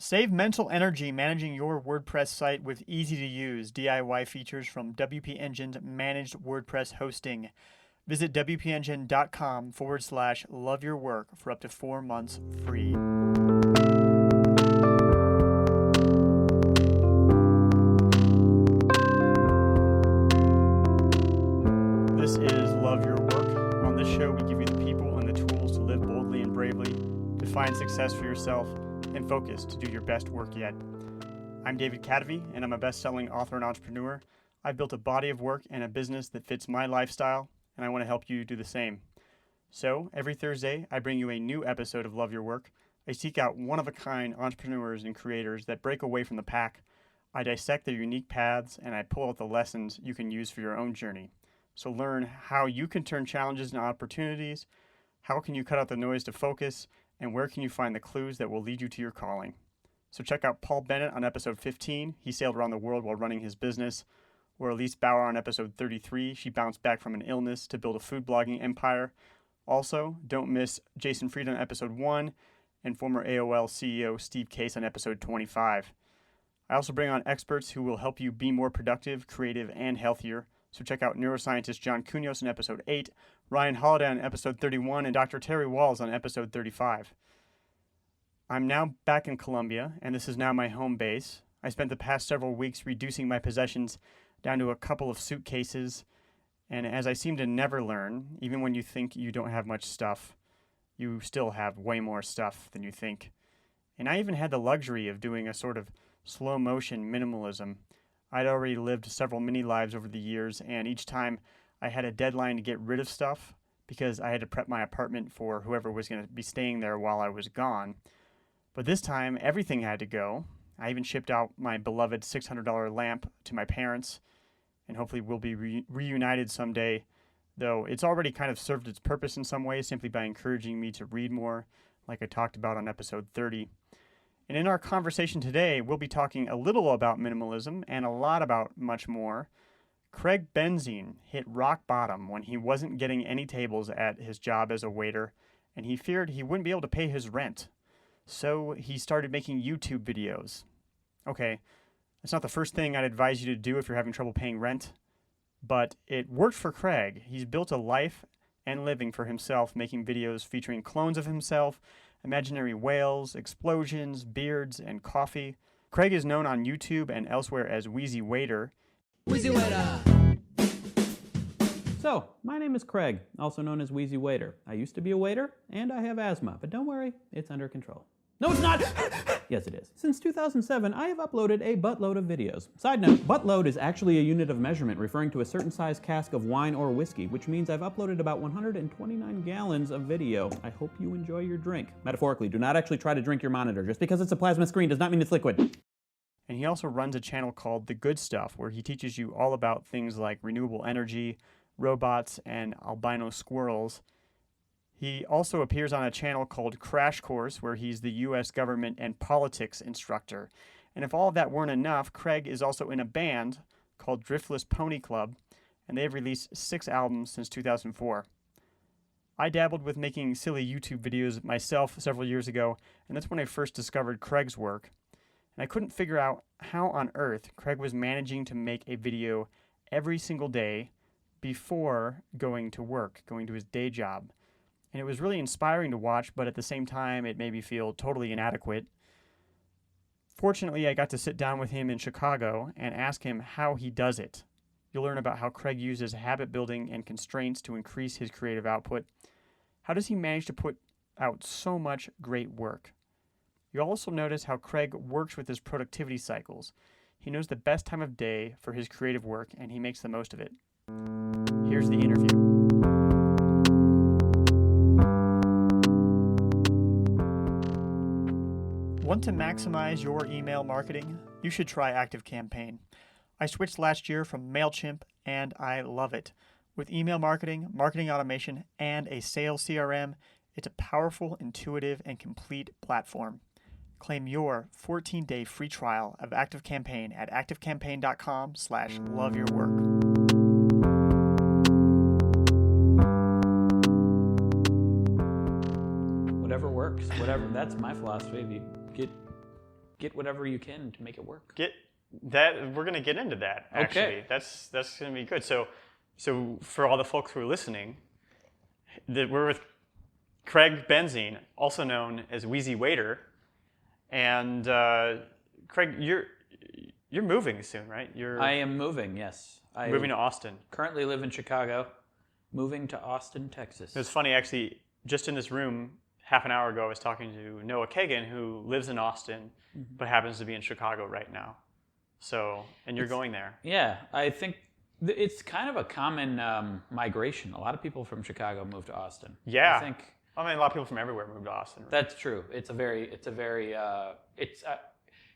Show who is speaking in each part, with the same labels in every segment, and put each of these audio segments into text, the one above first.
Speaker 1: Save mental energy managing your WordPress site with easy-to-use DIY features from WP Engine's managed WordPress hosting. Visit wpengine.com/loveyourwork for up to 4 months free. This is Love Your Work. On this show, we give you the people and the tools to live boldly and bravely, to find success for yourself, and focus to do your best work yet. I'm David Cadavy, and I'm a best-selling author and entrepreneur. I've built a body of work and a business that fits my lifestyle, and I want to help you do the same. So, every Thursday, I bring you a new episode of Love Your Work. I seek out one-of-a-kind entrepreneurs and creators that break away from the pack. I dissect their unique paths, and I pull out the lessons you can use for your own journey. So learn how you can turn challenges into opportunities, how can you cut out the noise to focus, and where can you find the clues that will lead you to your calling. So check out Paul Bennett on episode 15. He sailed around the world while running his business. Or Elise Bauer on episode 33. She bounced back from an illness to build a food blogging empire. Also, don't miss Jason Fried on episode 1 and former AOL CEO Steve Case on episode 25. I also bring on experts who will help you be more productive, creative, and healthier. So check out neuroscientist John Cunios on episode 8, Ryan Holiday on episode 31, and Dr. Terry Walls on episode 35. I'm now back in Colombia, and this is now my home base. I spent the past several weeks reducing my possessions down to a couple of suitcases, and as I seem to never learn, even when you think you don't have much stuff, you still have way more stuff than you think. And I even had the luxury of doing a sort of slow-motion minimalism. I'd already lived several mini lives over the years, and each time I had a deadline to get rid of stuff because I had to prep my apartment for whoever was going to be staying there while I was gone. But this time, everything had to go. I even shipped out my beloved $600 lamp to my parents, and hopefully we'll be reunited someday, though it's already kind of served its purpose in some ways simply by encouraging me to read more, like I talked about on episode 30. And in our conversation today, we'll be talking a little about minimalism and a lot about much more. Craig Benzine hit rock bottom when he wasn't getting any tables at his job as a waiter, and he feared he wouldn't be able to pay his rent. So he started making YouTube videos. Okay, that's not the first thing I'd advise you to do if you're having trouble paying rent, but it worked for Craig. He's built a life and living for himself, making videos featuring clones of himself, imaginary whales, explosions, beards, and coffee. Craig is known on YouTube and elsewhere as WheezyWaiter.
Speaker 2: WheezyWaiter! So, my name is Craig, also known as WheezyWaiter. I used to be a waiter, and I have asthma, but don't worry, it's under control. No, it's not! Yes, it is. Since 2007, I have uploaded a buttload of videos. Side note, buttload is actually a unit of measurement referring to a certain size cask of wine or whiskey, which means I've uploaded about 129 gallons of video. I hope you enjoy your drink. Metaphorically, do not actually try to drink your monitor. Just because it's a plasma screen does not mean it's liquid.
Speaker 1: And he also runs a channel called The Good Stuff, where he teaches you all about things like renewable energy, robots, and albino squirrels. He also appears on a channel called Crash Course, where he's the U.S. government and politics instructor. And if all of that weren't enough, Craig is also in a band called Driftless Pony Club, and they've released 6 albums since 2004. I dabbled with making silly YouTube videos myself several years ago, and that's when I first discovered Craig's work. And I couldn't figure out how on earth Craig was managing to make a video every single day before going to work, going to his day job. And it was really inspiring to watch, but at the same time, it made me feel totally inadequate. Fortunately, I got to sit down with him in Chicago and ask him how he does it. You'll learn about how Craig uses habit building and constraints to increase his creative output. How does he manage to put out so much great work? You'll also notice how Craig works with his productivity cycles. He knows the best time of day for his creative work, and he makes the most of it. Here's the interview. Want to maximize your email marketing? You should try ActiveCampaign. I switched last year from MailChimp, and I love it. With email marketing, marketing automation, and a sales CRM, it's a powerful, intuitive, and complete platform. Claim your 14-day free trial of ActiveCampaign at activecampaign.com/loveyourwork.
Speaker 2: Whatever works, whatever. That's my philosophy. If you get get whatever you can to make it work.
Speaker 1: We're going to get into that, actually.
Speaker 2: Okay.
Speaker 1: That's going to be good. So for all the folks who are listening, we're with Craig Benzine, also known as WheezyWaiter. And Craig, you're moving soon, right?
Speaker 2: I am moving, yes.
Speaker 1: Moving to Austin.
Speaker 2: Currently live in Chicago, moving to Austin, Texas.
Speaker 1: It's funny, actually, just in this room, half an hour ago, I was talking to Noah Kagan, who lives in Austin, but happens to be in Chicago right now. So, and you're going there.
Speaker 2: Yeah, I think it's kind of a common migration. A lot of people from Chicago move to Austin.
Speaker 1: Yeah.
Speaker 2: I
Speaker 1: mean, a lot of people from everywhere move to Austin. Right?
Speaker 2: That's true. It's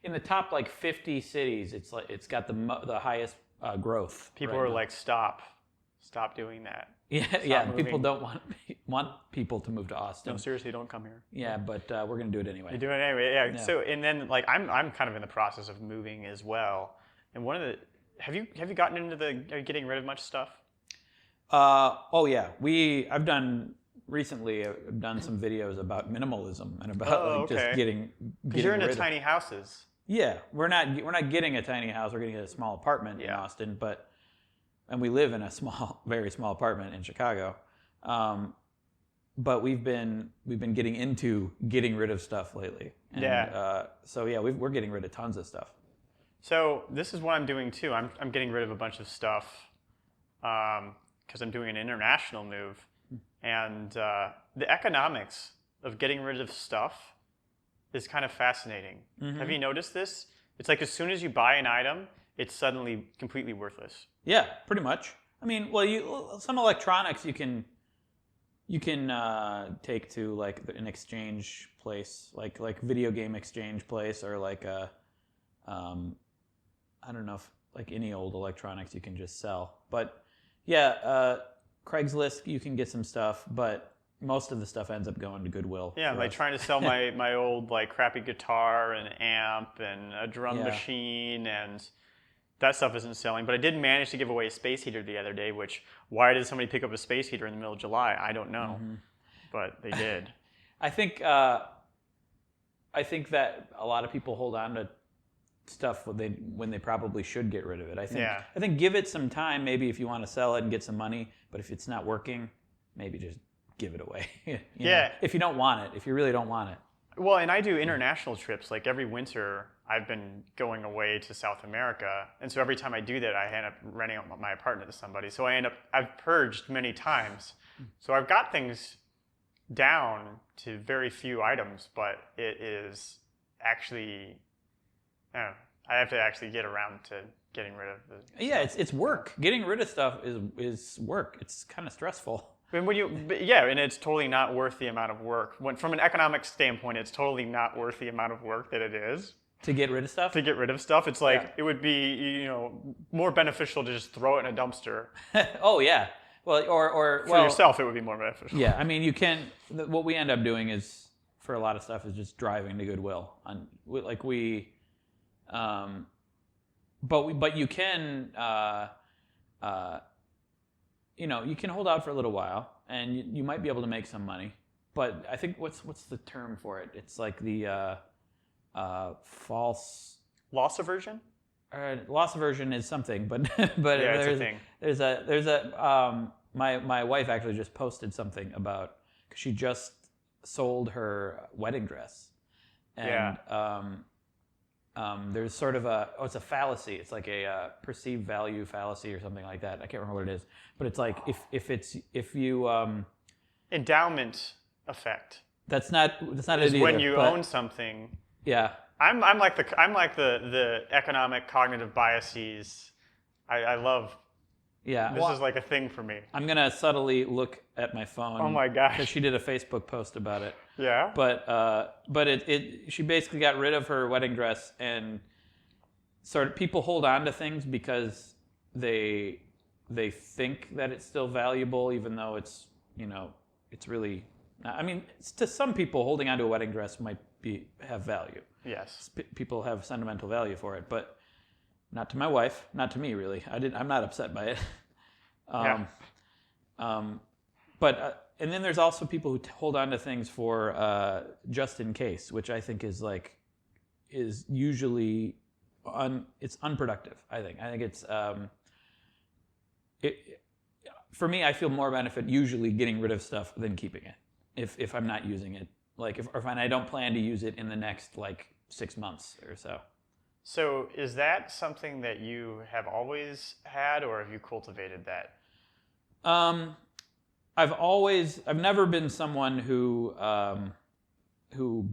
Speaker 2: in the top like 50 cities. It's got the highest growth.
Speaker 1: People
Speaker 2: right
Speaker 1: are
Speaker 2: now.
Speaker 1: like, stop doing that.
Speaker 2: Yeah. Moving. People don't want people to move to Austin.
Speaker 1: No, seriously, don't come here.
Speaker 2: Yeah, but we're gonna do it anyway.
Speaker 1: You do it anyway, yeah. So, and then like I'm kind of in the process of moving as well. And have you gotten into are you getting rid of much stuff?
Speaker 2: Oh yeah, I've done some videos about minimalism and about just getting
Speaker 1: because you're into
Speaker 2: rid
Speaker 1: tiny houses.
Speaker 2: Yeah, we're not getting a tiny house. We're getting a small apartment in Austin, and we live in a very small apartment in Chicago. But we've been getting into getting rid of stuff lately. And, we're getting rid of tons of stuff.
Speaker 1: So this is what I'm doing too. I'm getting rid of a bunch of stuff because I'm doing an international move, and the economics of getting rid of stuff is kind of fascinating. Mm-hmm. Have you noticed this? It's like as soon as you buy an item, it's suddenly completely worthless.
Speaker 2: Yeah, pretty much. I mean, some electronics you can take to like an exchange place, like video game exchange place, or like I don't know if like any old electronics you can just sell. But yeah, Craigslist you can get some stuff, but most of the stuff ends up going to Goodwill.
Speaker 1: Yeah, like trying to sell my old like crappy guitar and amp and a drum machine, and that stuff isn't selling. But I did manage to give away a space heater the other day, which why did somebody pick up a space heater in the middle of July? I don't know. Mm-hmm. But they did. I think
Speaker 2: that a lot of people hold on to stuff when they probably should get rid of it. I think give it some time, maybe if you want to sell it and get some money, but if it's not working, maybe just give it away. you know, if you don't want it, if you really don't want it.
Speaker 1: Well, and I do international trips. Like every winter, I've been going away to South America, and so every time I do that, I end up renting out my apartment to somebody. So I've purged many times. So I've got things down to very few items, but it is actually, I have to actually get around to getting rid of the stuff.
Speaker 2: It's work. Getting rid of stuff is work. It's kind of stressful.
Speaker 1: And and it's totally not worth the amount of work. From an economic standpoint, it's totally not worth the amount of work that it is.
Speaker 2: To get rid of stuff?
Speaker 1: To get rid of stuff. It's like, it would be, more beneficial to just throw it in a dumpster.
Speaker 2: Oh, yeah. Well, or
Speaker 1: for yourself, it would be more beneficial.
Speaker 2: Yeah, I mean, you can. What we end up doing is, for a lot of stuff, is just driving to Goodwill. But you can, you can hold out for a little while, and you might be able to make some money. But I think what's the term for it? It's like the false
Speaker 1: loss aversion.
Speaker 2: Loss aversion is something, but
Speaker 1: it's a thing.
Speaker 2: There's a my wife actually just posted something about, because she just sold her wedding dress, and there's sort of it's a fallacy. It's like a perceived value fallacy or something like that. I can't remember what it is, but it's like if you
Speaker 1: endowment effect.
Speaker 2: That's not it either.
Speaker 1: When you own something.
Speaker 2: Yeah.
Speaker 1: I'm like the economic cognitive biases. I love.
Speaker 2: Yeah.
Speaker 1: This is like a thing for me.
Speaker 2: I'm gonna subtly look at my phone.
Speaker 1: Oh my gosh.
Speaker 2: Because she did a Facebook post about it.
Speaker 1: Yeah.
Speaker 2: But she basically got rid of her wedding dress, and sort of people hold on to things because they think that it's still valuable, even though it's really. I mean, to some people, holding onto a wedding dress might have value.
Speaker 1: Yes.
Speaker 2: People have sentimental value for it, but not to my wife, not to me, really. I'm not upset by it. And then there's also people who hold on to things for just in case, which I think is like, is usually it's unproductive. I think it's for me. I feel more benefit usually getting rid of stuff than keeping it if I'm not using it. Like if I don't plan to use it in the next like 6 months or so.
Speaker 1: So is that something that you have always had, or have you cultivated that?
Speaker 2: I've never been someone who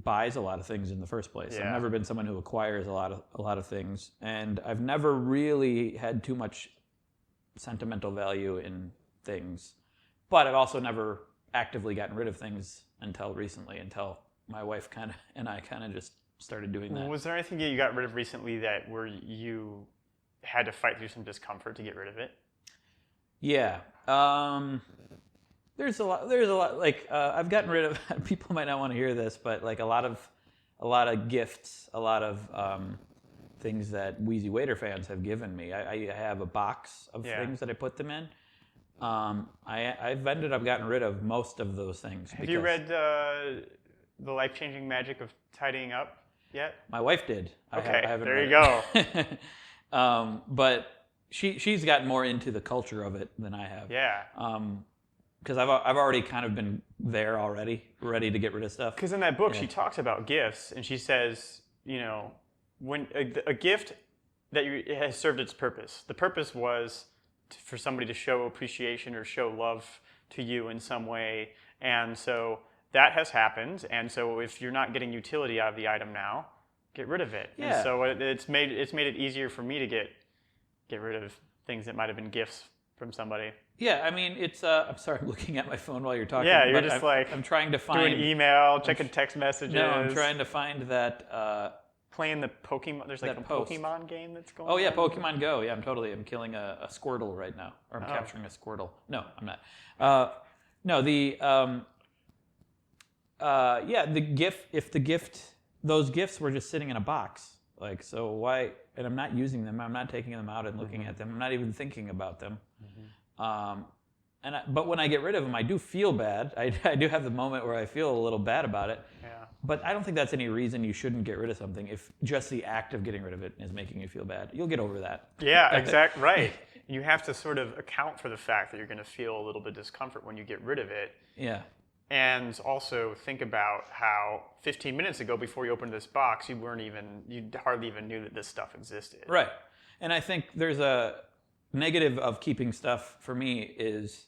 Speaker 2: buys a lot of things in the first place.
Speaker 1: Yeah.
Speaker 2: I've never been someone who acquires a lot of things, and I've never really had too much sentimental value in things. But I've also never actively gotten rid of things until recently, until my wife and I just started doing that.
Speaker 1: Was there anything that you got rid of recently that where you had to fight through some discomfort to get rid of it?
Speaker 2: Yeah. There's a lot. Like I've gotten rid of. People might not want to hear this, but like a lot of gifts, a lot of things that WheezyWaiter fans have given me. I have a box of things that I put them in. I've ended up getting rid of most of those things.
Speaker 1: Have you read The Life-Changing Magic of Tidying Up yet?
Speaker 2: My wife did.
Speaker 1: Okay,
Speaker 2: I haven't
Speaker 1: there
Speaker 2: read
Speaker 1: you
Speaker 2: go. But she's gotten more into the culture of it than I have.
Speaker 1: Yeah.
Speaker 2: Because I've already kind of been there already, ready to get rid of stuff.
Speaker 1: Because in that book, she talks about gifts, and she says, when a gift that it has served its purpose. The purpose was for somebody to show appreciation or show love to you in some way, and so that has happened. And so if you're not getting utility out of the item now, get rid of it.
Speaker 2: Yeah.
Speaker 1: And so it's made it easier for me to get rid of things that might have been gifts from somebody.
Speaker 2: Yeah, I mean, it's. I'm sorry, I'm looking at my phone while you're talking.
Speaker 1: Yeah, you're just
Speaker 2: I'm trying to find.
Speaker 1: Doing email, checking text messages.
Speaker 2: No, I'm trying to find that.
Speaker 1: Playing the Pokemon. There's like a Pokemon game that's going on.
Speaker 2: Oh yeah, Pokemon Go. Yeah, I'm killing a Squirtle right now, or I'm capturing a Squirtle. No, I'm not. No, the gift. If the gift, those gifts were just sitting in a box, like so why? And I'm not using them. I'm not taking them out and looking at them. I'm not even thinking about them. But when I get rid of them, I do feel bad. I do have the moment where I feel a little bad about it.
Speaker 1: Yeah.
Speaker 2: But I don't think that's any reason you shouldn't get rid of something if just the act of getting rid of it is making you feel bad. You'll get over that.
Speaker 1: Yeah, exactly. Right. You have to sort of account for the fact that you're going to feel a little bit of discomfort when you get rid of it.
Speaker 2: Yeah.
Speaker 1: And also think about how 15 minutes ago, before you opened this box, you hardly even knew that this stuff existed.
Speaker 2: Right. And I think there's a negative of keeping stuff for me is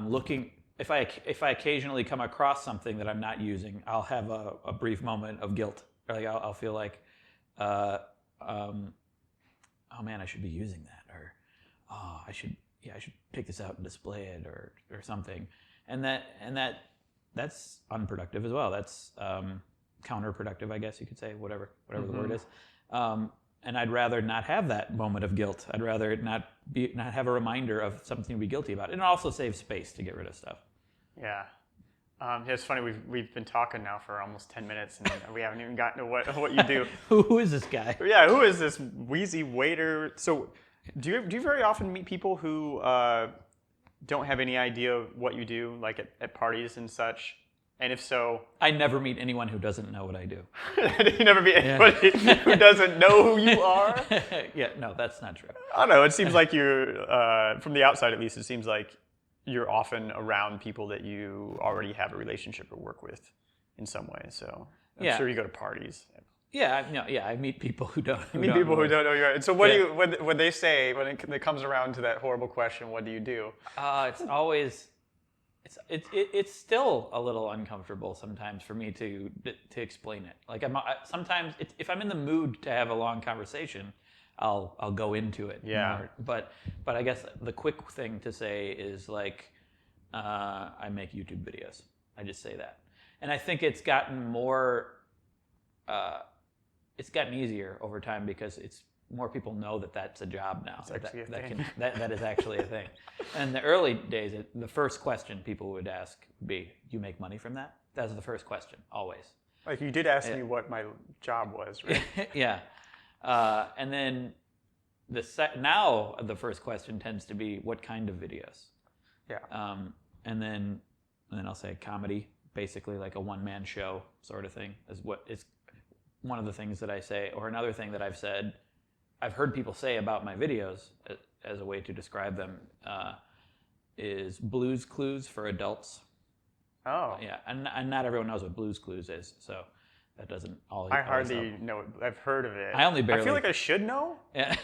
Speaker 2: looking. If I occasionally come across something that I'm not using, I'll have a brief moment of guilt. Or like I'll feel like, oh man, I should be using that, or oh, I should pick this out and display it, or something. And that's unproductive as well. That's counterproductive, I guess you could say, whatever the word is. And I'd rather not have that moment of guilt. I'd rather not have a reminder of something to be guilty about. And it also saves space to get rid of stuff.
Speaker 1: Yeah. It's funny, we've been talking now for almost 10 minutes, and we haven't even gotten to what you do.
Speaker 2: Who is this guy?
Speaker 1: Yeah, who is this WheezyWaiter? So do you very often meet people who don't have any idea what you do, like at parties and such? And if so...
Speaker 2: I never meet anyone who doesn't know what I do.
Speaker 1: You never meet anybody who doesn't know who you are?
Speaker 2: Yeah, no, that's not true.
Speaker 1: I don't know. It seems like you're, from the outside at least, it seems like you're often around people that you already have a relationship or work with in some way. So I'm sure you go to parties.
Speaker 2: Yeah, I meet people who don't.
Speaker 1: Who don't know you are. And so what do you, when they say, when it comes around to that horrible question, what do you do?
Speaker 2: It's always... It's still a little uncomfortable sometimes for me to explain it. Like sometimes if I'm in the mood to have a long conversation, I'll go into it.
Speaker 1: Yeah.
Speaker 2: More. But I guess the quick thing to say is like I make YouTube videos. I just say that, and I think it's gotten more. It's gotten easier over time because more people know that that's a job now. That is actually a thing. And in the early days, the first question people would ask would be, "You make money from that?" That was the first question, always.
Speaker 1: Like you did ask me what my job was, right?
Speaker 2: Yeah. And then now the first question tends to be, "What kind of videos?"
Speaker 1: Yeah.
Speaker 2: And then I'll say comedy, basically like a one-man show sort of thing is what is one of the things that I say, or another thing that I've heard people say about my videos as a way to describe them, is Blues Clues for adults.
Speaker 1: Oh.
Speaker 2: Yeah, and not everyone knows what Blues Clues is, so that doesn't all.
Speaker 1: I hardly know. I've heard of it.
Speaker 2: I only barely.
Speaker 1: I feel like I should know.
Speaker 2: Yeah.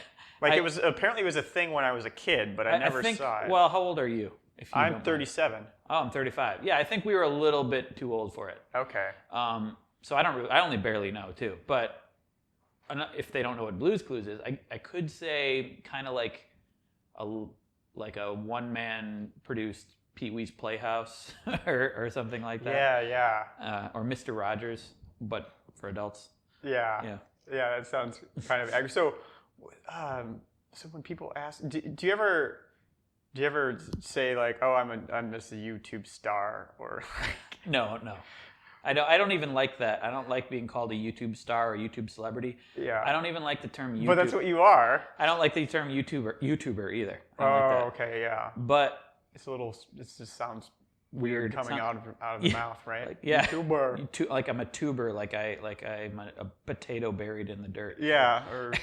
Speaker 1: Like it was apparently a thing when I was a kid, but I never saw it.
Speaker 2: Well, how old are you?
Speaker 1: I'm 37.
Speaker 2: Oh, I'm 35. Yeah, I think we were a little bit too old for it.
Speaker 1: Okay.
Speaker 2: So I only barely know too. But if they don't know what Blues Clues is, I could say kind of like a one-man produced Pee-wee's Playhouse or something like that.
Speaker 1: Yeah.
Speaker 2: Or Mr. Rogers, but for adults.
Speaker 1: Yeah. That sounds kind of accurate. So when people ask, do you ever say like, oh, I'm just a YouTube star, or?
Speaker 2: No. I don't even like that. I don't like being called a YouTube star or YouTube celebrity.
Speaker 1: Yeah.
Speaker 2: I don't even like the term YouTube.
Speaker 1: But that's what you are.
Speaker 2: I don't like the term YouTuber either.
Speaker 1: Oh,
Speaker 2: like
Speaker 1: okay, yeah.
Speaker 2: But
Speaker 1: it just sounds
Speaker 2: weird
Speaker 1: coming out of the mouth, right?
Speaker 2: Like, yeah.
Speaker 1: YouTuber.
Speaker 2: Like I'm a tuber, like I'm a potato buried in the dirt.
Speaker 1: Yeah,
Speaker 2: or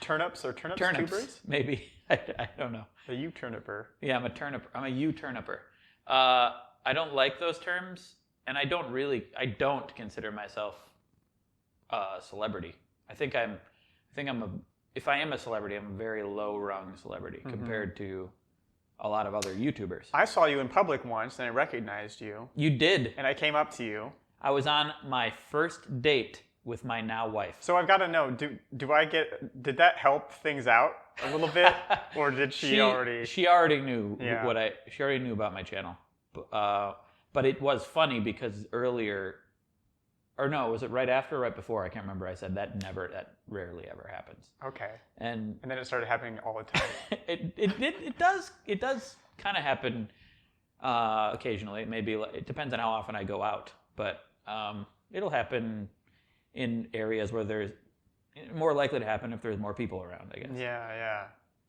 Speaker 1: turnips tubers?
Speaker 2: Maybe. I don't know.
Speaker 1: A U-turniper.
Speaker 2: Yeah, I'm a turnip. I'm a U-turniper. I don't like those terms, and I don't consider myself a celebrity. If I am a celebrity, I'm a very low-rung celebrity compared to a lot of other YouTubers.
Speaker 1: I saw you in public once, and I recognized you.
Speaker 2: You did.
Speaker 1: And I came up to you.
Speaker 2: I was on my first date with my now wife.
Speaker 1: So I've got to know, did that help things out a little bit? Or did she already?
Speaker 2: She already knew she already knew about my channel. But it was funny because earlier, or no, was it right after or right before? I can't remember. I said that rarely ever happens.
Speaker 1: Okay.
Speaker 2: And
Speaker 1: then it started happening all the time.
Speaker 2: It does kind of happen occasionally. Maybe it depends on how often I go out, but it'll happen in areas where there's more likely to happen if there's more people around, I guess.
Speaker 1: Yeah.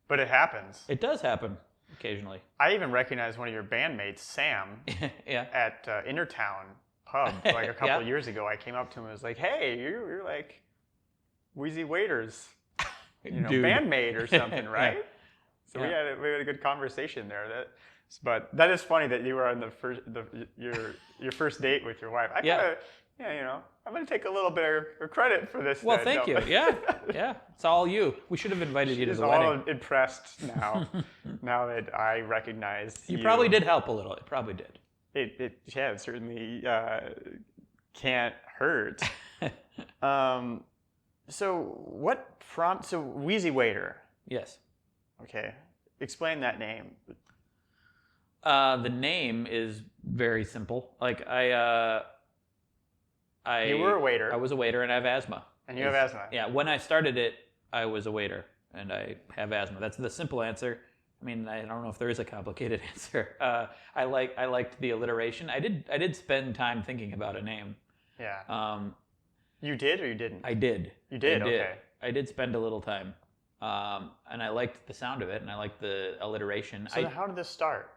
Speaker 1: But it happens.
Speaker 2: It does happen occasionally.
Speaker 1: I even recognized one of your bandmates, Sam, at Innertown Pub like a couple of years ago. I came up to him and was like, "Hey, you're like WheezyWaiter's, bandmate or something, right?" So we had a good conversation there. But that is funny that you were on your first date with your wife. I'm going to take a little bit of credit for this.
Speaker 2: Well, thank you. Yeah. It's all you. We should have invited you to the wedding.
Speaker 1: She's all impressed now, now that I recognize you.
Speaker 2: You probably did help a little. It probably did.
Speaker 1: It certainly can't hurt. So WheezyWaiter.
Speaker 2: Yes.
Speaker 1: Okay. Explain that name.
Speaker 2: The name is very simple. Like
Speaker 1: you were a waiter.
Speaker 2: I was a waiter, and I have asthma.
Speaker 1: And you have asthma.
Speaker 2: Yeah. When I started it, I was a waiter, and I have asthma. That's the simple answer. I mean, I don't know if there is a complicated answer. I liked the alliteration. I did spend time thinking about a name.
Speaker 1: Yeah. You did or you didn't?
Speaker 2: I did.
Speaker 1: You did. Okay.
Speaker 2: I did spend a little time, and I liked the sound of it, and I liked the alliteration.
Speaker 1: So how did this start?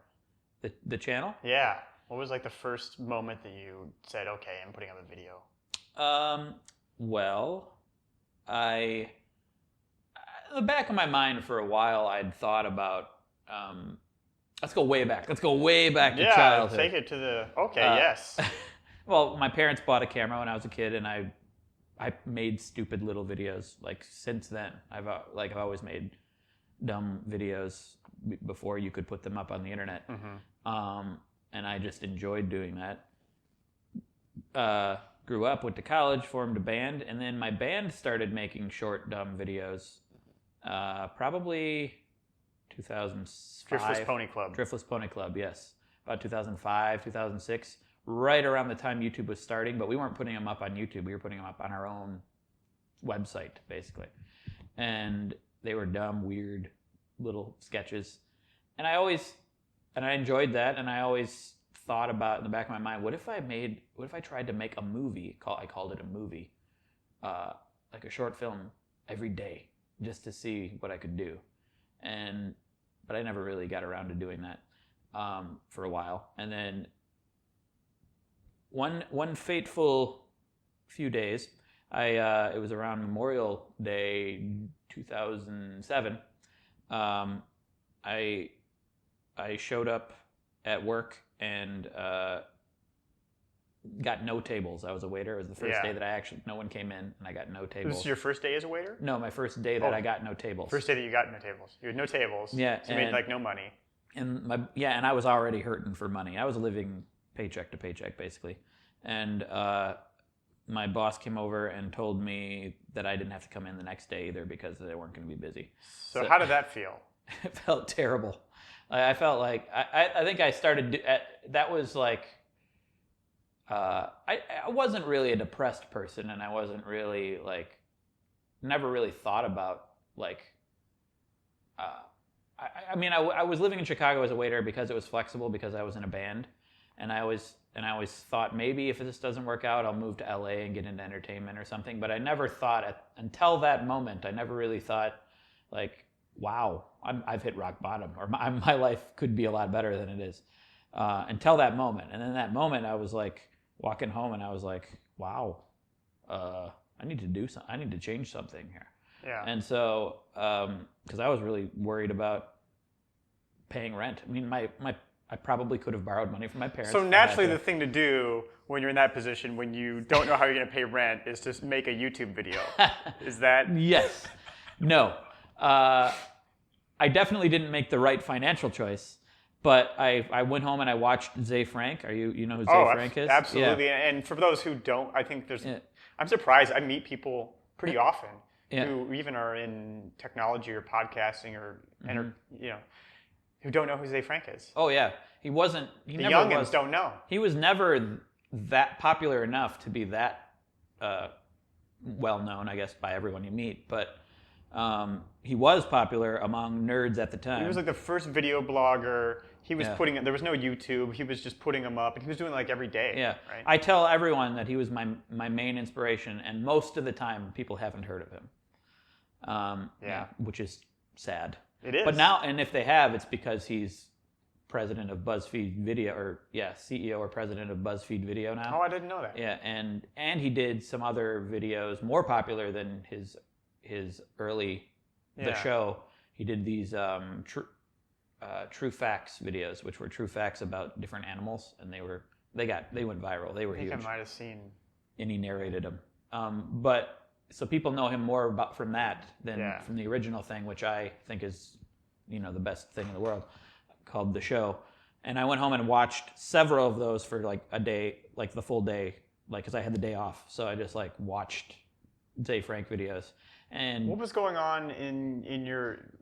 Speaker 2: The channel?
Speaker 1: Yeah. What was like the first moment that you said, "Okay, I'm putting up a video"?
Speaker 2: Well, in the back of my mind for a while, I'd thought about. Let's go way back. Let's go way back to childhood.
Speaker 1: Yeah, take it to the. Okay, yes.
Speaker 2: Well, my parents bought a camera when I was a kid, and I made stupid little videos. Like since then, I've always made dumb videos before you could put them up on the internet. Mm-hmm. And I just enjoyed doing that. Grew up, went to college, formed a band, and then my band started making short, dumb videos. Probably 2005.
Speaker 1: Driftless Pony Club.
Speaker 2: Driftless Pony Club, yes. About 2005, 2006. Right around the time YouTube was starting, but we weren't putting them up on YouTube. We were putting them up on our own website, basically. And they were dumb, weird little sketches. And I enjoyed that, and I always thought about in the back of my mind, what if I tried to make a movie? I called it a movie, like a short film every day, just to see what I could do. But I never really got around to doing that for a while. And then one fateful few days, It was around Memorial Day 2007. I showed up at work and got no tables. I was a waiter. It was the first day that no one came in, and I got no tables.
Speaker 1: This is your first day as a waiter?
Speaker 2: No, my first day that I got no tables.
Speaker 1: First day that you got no tables. You had no tables.
Speaker 2: Yeah.
Speaker 1: So you made like no money.
Speaker 2: And and I was already hurting for money. I was living paycheck to paycheck, basically. And my boss came over and told me that I didn't have to come in the next day either because they weren't going to be busy.
Speaker 1: So how did that feel?
Speaker 2: It felt terrible. I felt like I think I started. That was like I wasn't really a depressed person, and I wasn't really like never really thought about like. I mean, I was living in Chicago as a waiter because it was flexible because I was in a band, and I always thought maybe if this doesn't work out, I'll move to LA and get into entertainment or something. But I never thought until that moment. I never really thought like, wow, I've hit rock bottom, or my life could be a lot better than it is. Until that moment, and in that moment, I was like walking home, and I was like, wow, I need to do something. I need to change something here.
Speaker 1: Yeah.
Speaker 2: And so, because I was really worried about paying rent. I mean, I probably could have borrowed money from my parents.
Speaker 1: So naturally, the thing to do when you're in that position, when you don't know how you're going to pay rent, is to make a YouTube video. Is that?
Speaker 2: Yes. No. I definitely didn't make the right financial choice. But I went home and I watched Zay Frank. You know who Zay Frank is?
Speaker 1: Absolutely. Yeah. And for those who don't, I think I'm surprised. I meet people pretty often who even are in technology or podcasting or who don't know who Zay Frank is.
Speaker 2: Oh yeah, he wasn't.
Speaker 1: The youngins don't know.
Speaker 2: He was never that popular enough to be that well known, I guess, by everyone you meet. But he was popular among nerds at the time.
Speaker 1: He was like the first video blogger. He was there was no YouTube. He was just putting them up, and he was doing like every day.
Speaker 2: Yeah,
Speaker 1: right?
Speaker 2: I tell everyone that he was my main inspiration, and most of the time, people haven't heard of him. Which is sad.
Speaker 1: It is.
Speaker 2: But now, and if they have, it's because he's president of BuzzFeed Video, or CEO or president of BuzzFeed Video now.
Speaker 1: Oh, I didn't know that.
Speaker 2: Yeah, and he did some other videos more popular than his early the show. He did these true facts videos, which were true facts about different animals, and they went viral. They were huge.
Speaker 1: I think I might have seen.
Speaker 2: And he narrated them. So people know him more from that than from the original thing, which I think is, the best thing in the world, called The Show. And I went home and watched several of those for like a day, like the full day, like because I had the day off. So I just like watched Zay Frank videos. And
Speaker 1: what was going on in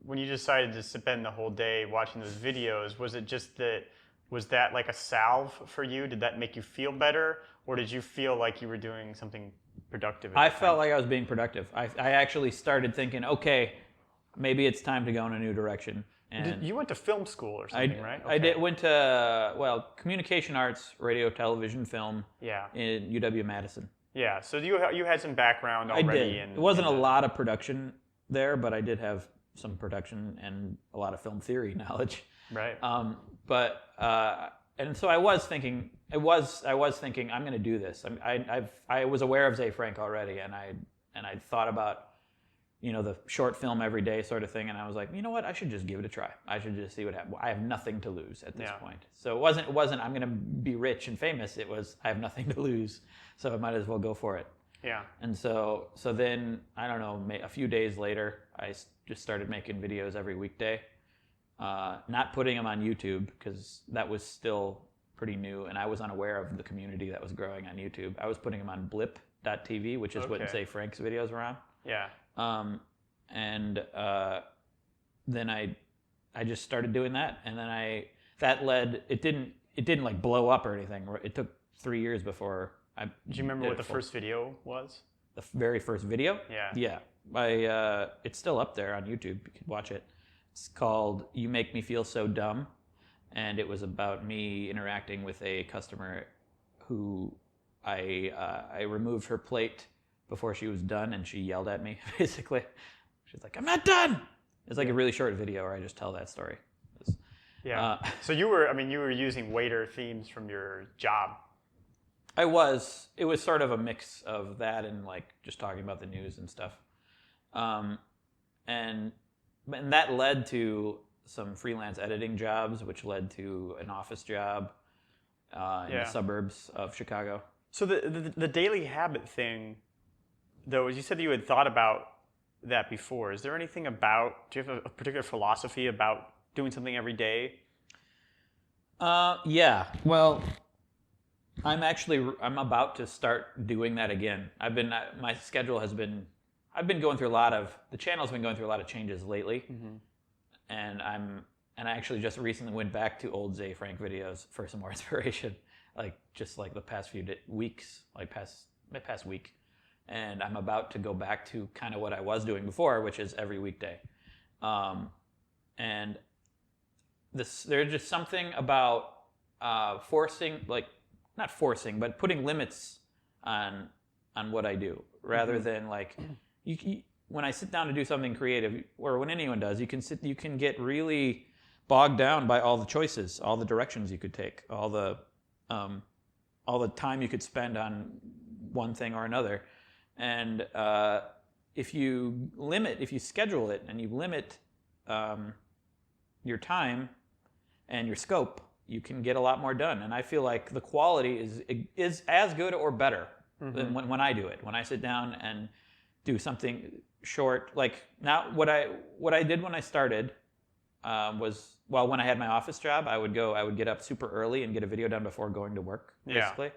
Speaker 1: when you decided to spend the whole day watching those videos? Was it just was that like a salve for you? Did that make you feel better, or did you feel like you were doing something productive?
Speaker 2: I felt like I was being productive. I actually started thinking, okay, maybe it's time to go in a new direction. And
Speaker 1: you went to film school or something, right?
Speaker 2: Okay. Went to communication arts, radio, television, film. In UW-Madison.
Speaker 1: Yeah, so you had some background already.
Speaker 2: I did. It wasn't a lot of production there, but I did have some production and a lot of film theory knowledge.
Speaker 1: Right.
Speaker 2: And so I was thinking I'm going to do this. I was aware of Zay Frank already, and I thought about the short film every day sort of thing, and I was like, you know what, I should just give it a try. I should just see what happens. I have nothing to lose at this point. So it wasn't I'm going to be rich and famous. It was I have nothing to lose, so I might as well go for it.
Speaker 1: Yeah.
Speaker 2: And so then I don't know, a few days later, I just started making videos every weekday. Not putting them on YouTube because that was still pretty new, and I was unaware of the community that was growing on YouTube. I was putting them on blip.tv, which is what Zay Frank's videos were on.
Speaker 1: Yeah.
Speaker 2: Then I just started doing that, and then that led. It didn't like blow up or anything. It took 3 years before I.
Speaker 1: Do you remember what the first video was?
Speaker 2: The very first video?
Speaker 1: Yeah.
Speaker 2: Yeah. It's still up there on YouTube. You can watch it. It's called "You Make Me Feel So Dumb," and it was about me interacting with a customer who I removed her plate before she was done, and she yelled at me, basically. She's like, "I'm not done!" It's like a really short video where I just tell that story.
Speaker 1: So you were using waiter themes from your job.
Speaker 2: It was sort of a mix of that and like just talking about the news and stuff. And that led to some freelance editing jobs, which led to an office job in the suburbs of Chicago.
Speaker 1: So the daily habit thing, though, as you said that you had thought about that before, is there anything do you have a particular philosophy about doing something every day?
Speaker 2: Yeah. Well, I'm about to start doing that again. My schedule has been, the channel's been going through a lot of changes lately. Mm-hmm. And I actually just recently went back to old Zay Frank videos for some more inspiration, just the past few weeks, past week. And I'm about to go back to kind of what I was doing before, which is every weekday. And there's just something about not forcing, but putting limits on what I do, rather than when I sit down to do something creative, or when anyone does, you can get really bogged down by all the choices, all the directions you could take, all the time you could spend on one thing or another. And if you schedule it and you limit your time and your scope, you can get a lot more done. And I feel like the quality is as good or better than when I do it. When I sit down and do something short, now what I did when I started was, when I had my office job, I would get up super early and get a video done before going to work, basically. Yeah.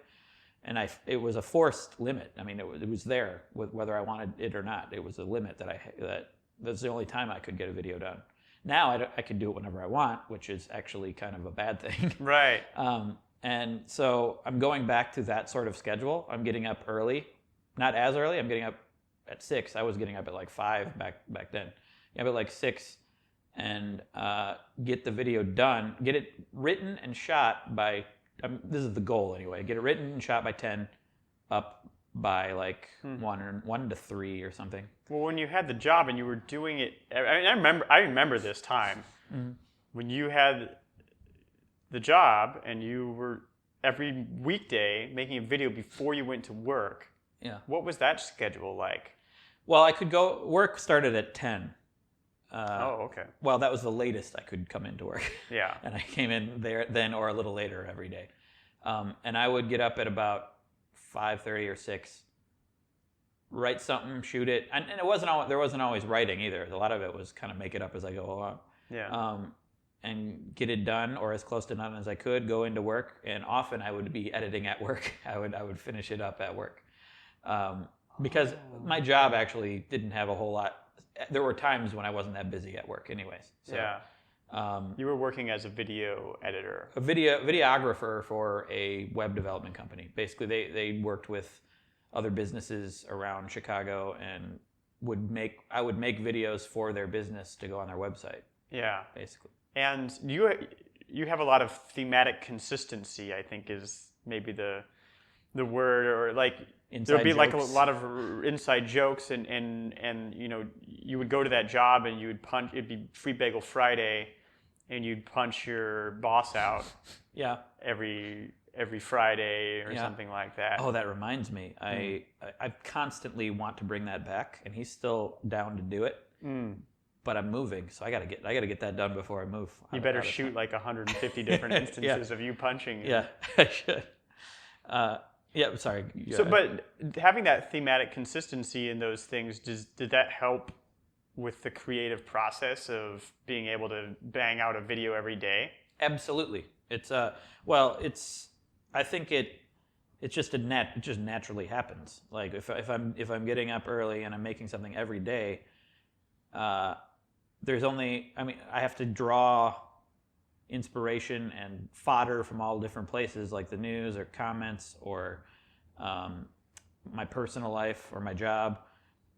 Speaker 2: And it was a forced limit. I mean, it was there whether I wanted it or not. It was a limit that's the only time I could get a video done. Now I can do it whenever I want, which is actually kind of a bad thing.
Speaker 1: Right.
Speaker 2: And so I'm going back to that sort of schedule. I'm getting up early, not as early. I'm getting up at 6. I was getting up at 5 back then. Yeah, but 6, and get the video done, get it written and shot by. This is the goal anyway. Get it written and shot by 10, up by 1 to 3 or something.
Speaker 1: Well, when you had the job and you were doing it, I remember this time when you had the job and you were every weekday making a video before you went to work.
Speaker 2: Yeah.
Speaker 1: What was that schedule like?
Speaker 2: Well, I could go. Work started at 10.
Speaker 1: Okay.
Speaker 2: Well, that was the latest I could come into work.
Speaker 1: Yeah.
Speaker 2: And I came in there then or a little later every day. And I would get up at about 5:30 or 6, write something, shoot it. And there wasn't always writing either. A lot of it was kind of make it up as I go along.
Speaker 1: Yeah.
Speaker 2: And get it done or as close to done as I could, go into work. And often I would be editing at work. I would finish it up at work. Because my job actually didn't have a whole lot. There were times when I wasn't that busy at work anyways. So,
Speaker 1: yeah. You were working as a video editor.
Speaker 2: A videographer for a web development company. Basically, they worked with other businesses around Chicago and I would make videos for their business to go on their website.
Speaker 1: Yeah.
Speaker 2: Basically.
Speaker 1: And you have a lot of thematic consistency, I think is maybe the word, or there'd be
Speaker 2: jokes.
Speaker 1: a lot of inside jokes, and you would go to that job and you would punch. It'd be Free Bagel Friday, and you'd punch your boss out.
Speaker 2: Yeah.
Speaker 1: Every Friday or something like that.
Speaker 2: Oh, that reminds me. I constantly want to bring that back, and he's still down to do it. But I'm moving, so I gotta get that done before I move.
Speaker 1: You better shoot 150 different instances of you punching.
Speaker 2: Yeah, I should. Yeah, sorry.
Speaker 1: So, but having that thematic consistency in those things, did that help with the creative process of being able to bang out a video every day?
Speaker 2: Absolutely. It just naturally happens. If I'm getting up early and I'm making something every day, I have to draw inspiration and fodder from all different places, like the news or comments or my personal life or my job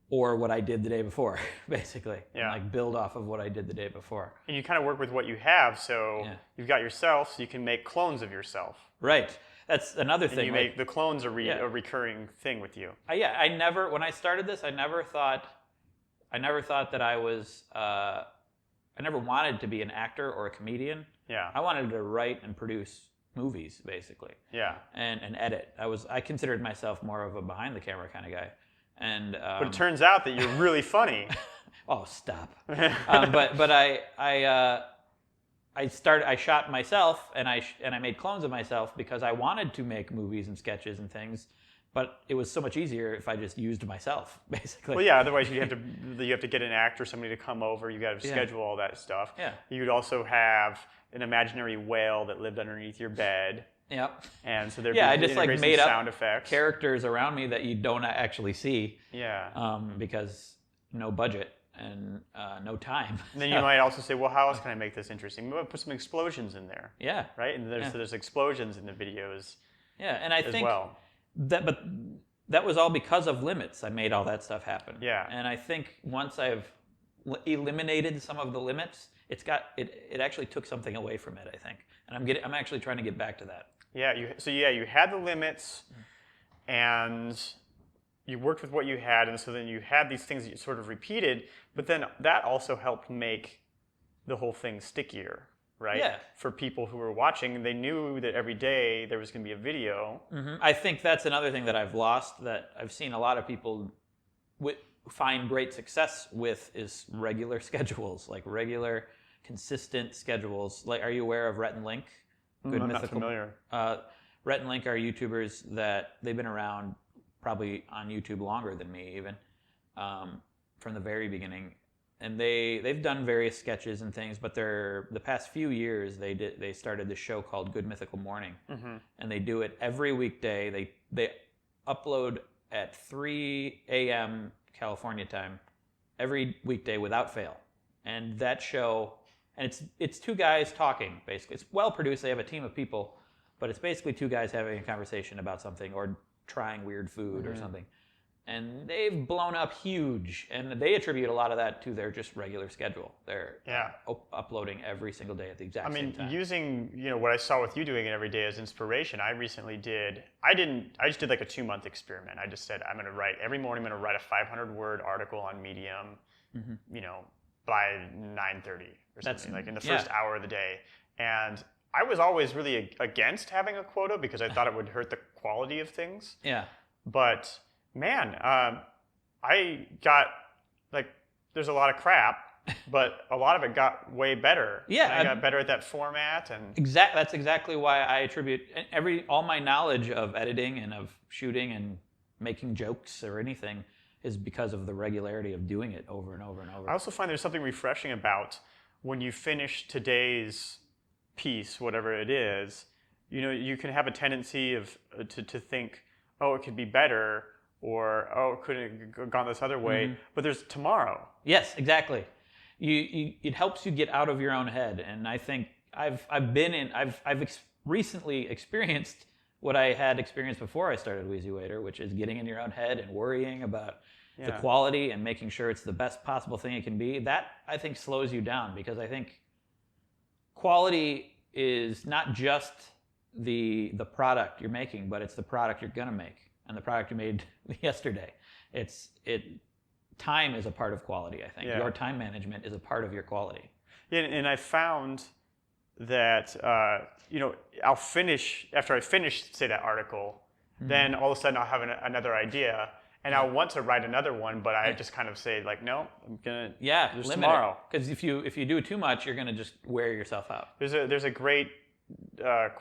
Speaker 2: or what I did the day before, basically.
Speaker 1: Yeah.
Speaker 2: And build off of what I did the day before.
Speaker 1: And you kind of work with what you have, so you've got yourself, so you can make clones of yourself.
Speaker 2: Right. That's another thing.
Speaker 1: You make the clones a recurring thing with you.
Speaker 2: When I started this, I never thought that I never wanted to be an actor or a comedian.
Speaker 1: Yeah.
Speaker 2: I wanted to write and produce movies, basically.
Speaker 1: Yeah.
Speaker 2: And edit. I considered myself more of a behind the camera kind of guy. And
Speaker 1: but it turns out that you're really funny.
Speaker 2: Oh, stop. But I shot myself and I made clones of myself because I wanted to make movies and sketches and things, but it was so much easier if I just used myself, basically.
Speaker 1: Well, yeah. Otherwise, you have to get an actor, somebody to come over. You got to schedule all that stuff.
Speaker 2: Yeah.
Speaker 1: You'd also have an imaginary whale that lived underneath your bed.
Speaker 2: Yep.
Speaker 1: And so there'd
Speaker 2: I
Speaker 1: be
Speaker 2: just made
Speaker 1: sound
Speaker 2: up
Speaker 1: effects.
Speaker 2: Characters around me that you don't actually see.
Speaker 1: Yeah.
Speaker 2: Because no budget and no time.
Speaker 1: And then you might also say, well, how else can I make this interesting? Maybe put some explosions in there.
Speaker 2: Yeah.
Speaker 1: Right? And there's explosions in the videos.
Speaker 2: Yeah, and I think
Speaker 1: well.
Speaker 2: that was all because of limits. I made all that stuff happen.
Speaker 1: Yeah.
Speaker 2: And I think once I've eliminated some of the limits, it actually took something away from it, I think. And I'm actually trying to get back to that.
Speaker 1: Yeah, you had the limits, and you worked with what you had, and so then you had these things that you sort of repeated, but then that also helped make the whole thing stickier, right?
Speaker 2: Yeah.
Speaker 1: For people who were watching, they knew that every day there was going to be a video.
Speaker 2: Mm-hmm. I think that's another thing that I've lost, that I've seen a lot of people find great success with, is regular schedules, like regular, consistent schedules. Like, are you aware of Rhett and Link?
Speaker 1: I'm not familiar.
Speaker 2: Rhett and Link are YouTubers that they've been around probably on YouTube longer than me even, from the very beginning. And they've done various sketches and things, but the past few years they started this show called Good Mythical Morning, and they do it every weekday. They upload at 3 a.m. California time every weekday without fail. And that show, and it's two guys talking, basically. It's well produced. They have a team of people, but it's basically two guys having a conversation about something or trying weird food or something. And they've blown up huge, and they attribute a lot of that to their just regular schedule. They're uploading every single day at the exact same time.
Speaker 1: Using what I saw with you doing it every day as inspiration, I recently did. I just did like a 2-month experiment. I just said every morning I'm going to write a 500-word article on Medium, by 9:30 or something, like in the first hour of the day. And I was always really against having a quota because I thought it would hurt the quality of things.
Speaker 2: Yeah.
Speaker 1: But man, I got there's a lot of crap, but a lot of it got way better.
Speaker 2: Yeah,
Speaker 1: and I got better at that format, and
Speaker 2: that's exactly why I attribute all my knowledge of editing and of shooting and making jokes or anything is because of the regularity of doing it over and over and over.
Speaker 1: I also find there's something refreshing about when you finish today's piece, whatever it is. You can have a tendency to think, oh, it could be better, or oh, it could have gone this other way. But there's tomorrow.
Speaker 2: Yes, exactly. It helps you get out of your own head, and I think I've recently experienced what I had experienced before I started WheezyWaiter, which is getting in your own head and worrying about the quality and making sure it's the best possible thing it can be. That, I think, slows you down, because I think quality is not just the product you're making, but it's the product you're going to make and the product you made yesterday. Time is a part of quality, I think. Your time management is a part of your quality.
Speaker 1: Yeah, and I found that I'll finish, after I finish, say, that article, then all of a sudden I'll have another idea, and I'll want to write another one, but I just kind of say, no, I'm gonna there's tomorrow.
Speaker 2: Because if you do too much, you're gonna just wear yourself out.
Speaker 1: There's a great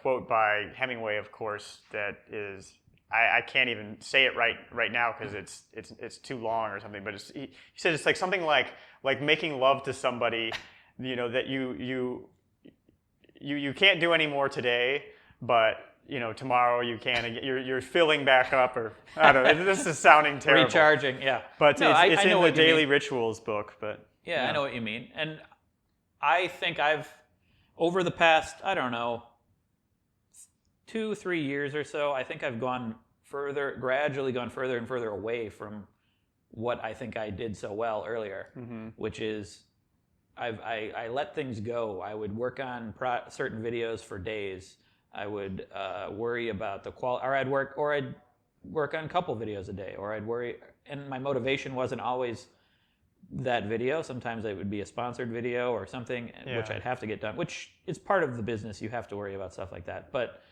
Speaker 1: quote by Hemingway, of course, that is, I can't even say it right now because it's too long or something. But he said it's like something like making love to somebody, that you can't do anymore today, but tomorrow you can. You're filling back up, or I don't know. This is sounding terrible.
Speaker 2: Recharging, yeah.
Speaker 1: But it's in the Daily Rituals book. But
Speaker 2: I know what you mean, and I think I've over the past 2-3 years or so, I think I've gradually gone further and further away from what I think I did so well earlier, which is I let things go. I would work on certain videos for days. I would worry about the quality, or I'd work on a couple videos a day, or I'd worry, and my motivation wasn't always that video. Sometimes it would be a sponsored video or something, which I'd have to get done, which is part of the business. You have to worry about stuff like that. But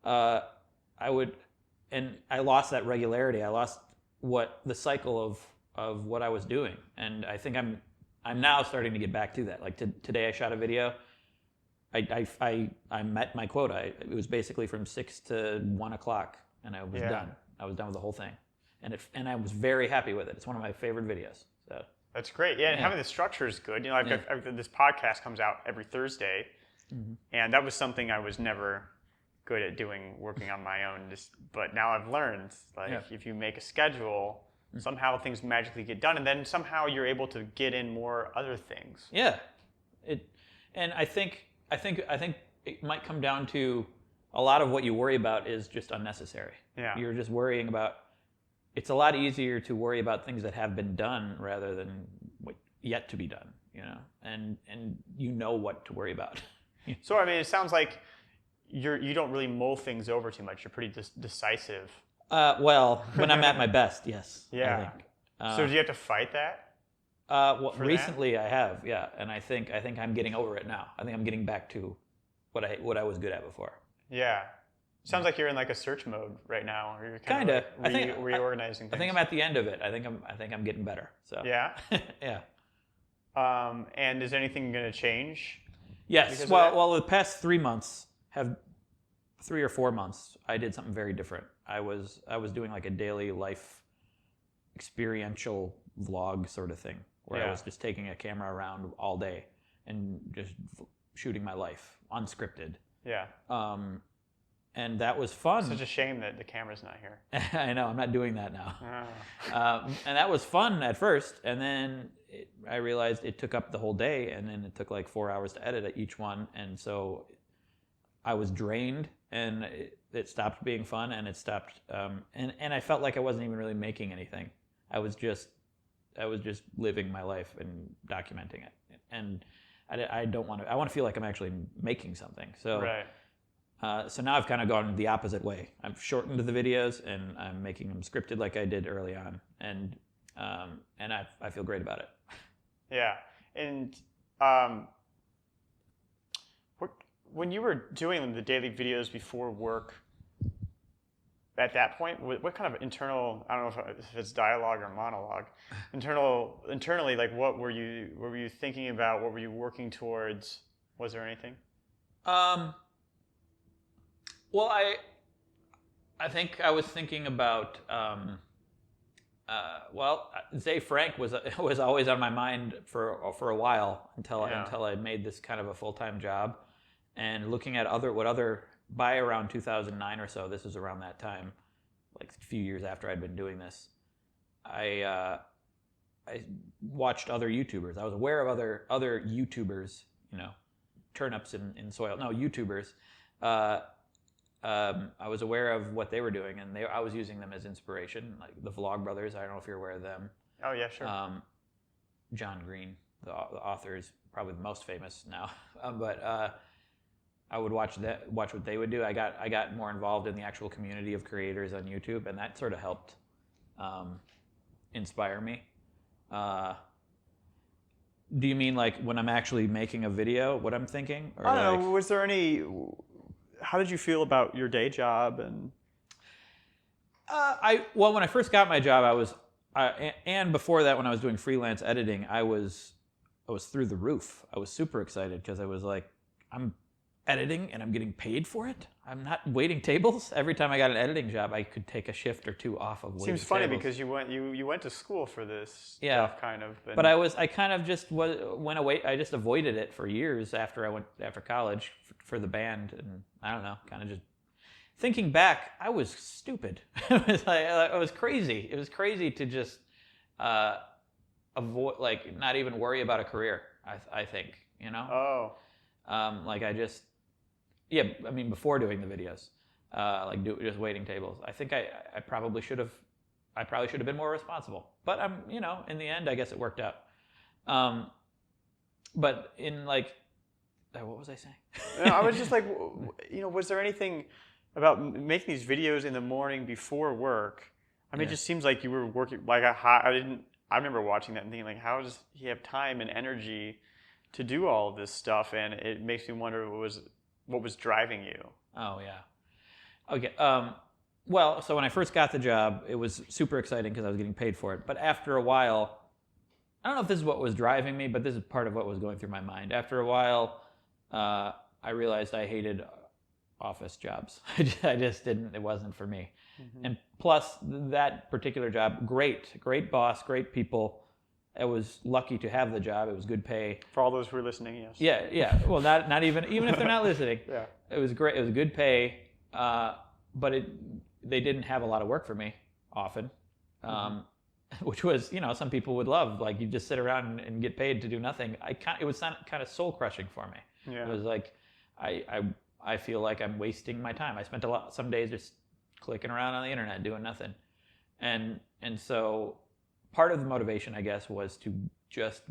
Speaker 2: I would, and I lost that regularity. I lost the cycle of what I was doing, and I think I'm now starting to get back to that. Like today, I shot a video. I met my quota. It was basically from 6 to 1 o'clock, and I was done. I was done with the whole thing, and I was very happy with it. It's one of my favorite videos. So
Speaker 1: that's great. Yeah, and having the structure is good. You know, I've this podcast comes out every Thursday, and that was something I was never good at doing, working on my own. But now I've learned, if you make a schedule, somehow things magically get done, and then somehow you're able to get in more other things.
Speaker 2: Yeah, and I think it might come down to a lot of what you worry about is just unnecessary.
Speaker 1: Yeah.
Speaker 2: You're just worrying about, it's a lot easier to worry about things that have been done rather than what yet to be done, you know, and you know what to worry about.
Speaker 1: So, I mean, it sounds like you don't really mull things over too much. You're pretty decisive.
Speaker 2: Well, when I'm at my best, yes.
Speaker 1: Yeah.
Speaker 2: I think.
Speaker 1: So do you have to fight that?
Speaker 2: Well, recently I have, yeah, and I think I'm getting over it now. I think I'm getting back to what I was good at before.
Speaker 1: Yeah, sounds like you're in like a search mode right now. Or you're
Speaker 2: kind of
Speaker 1: reorganizing things.
Speaker 2: I think I'm at the end of it. I think I'm getting better. So
Speaker 1: yeah,
Speaker 2: yeah.
Speaker 1: And is anything going to change?
Speaker 2: Yes. Well, the past 3 months 3 or 4 months, I did something very different. I was doing like a daily life experiential vlog sort of thing, where I was just taking a camera around all day and just shooting my life, unscripted.
Speaker 1: Yeah.
Speaker 2: And that was fun.
Speaker 1: Such a shame that the camera's not here.
Speaker 2: I know, I'm not doing that now.
Speaker 1: Oh.
Speaker 2: And that was fun at first, and then I realized it took up the whole day, and then it took like 4 hours to edit each one, and so I was drained, and it stopped being fun, and it stopped, and I felt like I wasn't even really making anything. I was just living my life and documenting it, and I don't want to. I want to feel like I'm actually making something. So, so now I've kind of gone the opposite way. I've shortened the videos, and I'm making them scripted like I did early on, and I feel great about it.
Speaker 1: Yeah, and when you were doing the daily videos before work, at that point, what kind of internal, I don't know if it's dialogue or monologue, internally, like what were you thinking about? What were you working towards? Was there anything?
Speaker 2: Well, I think I was thinking about, Zay Frank was always on my mind for a while until I made this kind of a full-time job, and looking at by around 2009 or so, this was around that time, like a few years after I'd been doing this, I watched other YouTubers. I was aware of other YouTubers, you know, turnips in soil. No, YouTubers. I was aware of what they were doing, and I was using them as inspiration, like the Vlog Brothers. I don't know if you're aware of them.
Speaker 1: Oh yeah, sure.
Speaker 2: John Green, the author, is probably the most famous now, but I would watch what they would do. I got more involved in the actual community of creators on YouTube, and that sort of helped inspire me. Do you mean like when I'm actually making a video, what I'm thinking? Or
Speaker 1: I don't know. Was there any? How did you feel about your day job? And
Speaker 2: when I first got my job, and before that, when I was doing freelance editing, I was through the roof. I was super excited because I was like, I'm editing and I'm getting paid for it. I'm not waiting tables. Every time I got an editing job, I could take a shift or two off of waiting tables.
Speaker 1: Seems funny because you went to school for this stuff, kind of.
Speaker 2: But I kind of just went away. I just avoided it for years after college for the band, and I don't know, kind of just thinking back, I was stupid. It was crazy. It was crazy to just avoid, like, not even worry about a career. I think, you know.
Speaker 1: Oh.
Speaker 2: I mean, before doing the videos, just waiting tables. I think I probably should have been more responsible. But in the end, I guess it worked out. But in what was I saying?
Speaker 1: No, I was just like, was there anything about making these videos in the morning before work? I mean, It just seems like you were working like I remember watching that and thinking, like, how does he have time and energy to do all of this stuff? And it makes me wonder what was driving you.
Speaker 2: Oh yeah. Okay. Well, so when I first got the job, it was super exciting because I was getting paid for it. But after a while, I don't know if this is what was driving me, but this is part of what was going through my mind. After a while, I realized I hated office jobs. I just didn't. It wasn't for me. Mm-hmm. And plus, that particular job, great boss, great people. I was lucky to have the job. It was good pay.
Speaker 1: For all those who are listening, yes.
Speaker 2: Yeah. Well, not even if they're not listening.
Speaker 1: Yeah.
Speaker 2: It was great. It was good pay, but they didn't have a lot of work for me often, which was, some people would love. Like, you just sit around and get paid to do nothing. It was kind of soul crushing for me. Yeah. It was like I feel like I'm wasting my time. I spent some days just clicking around on the internet doing nothing, and so. Part of the motivation, I guess, was to just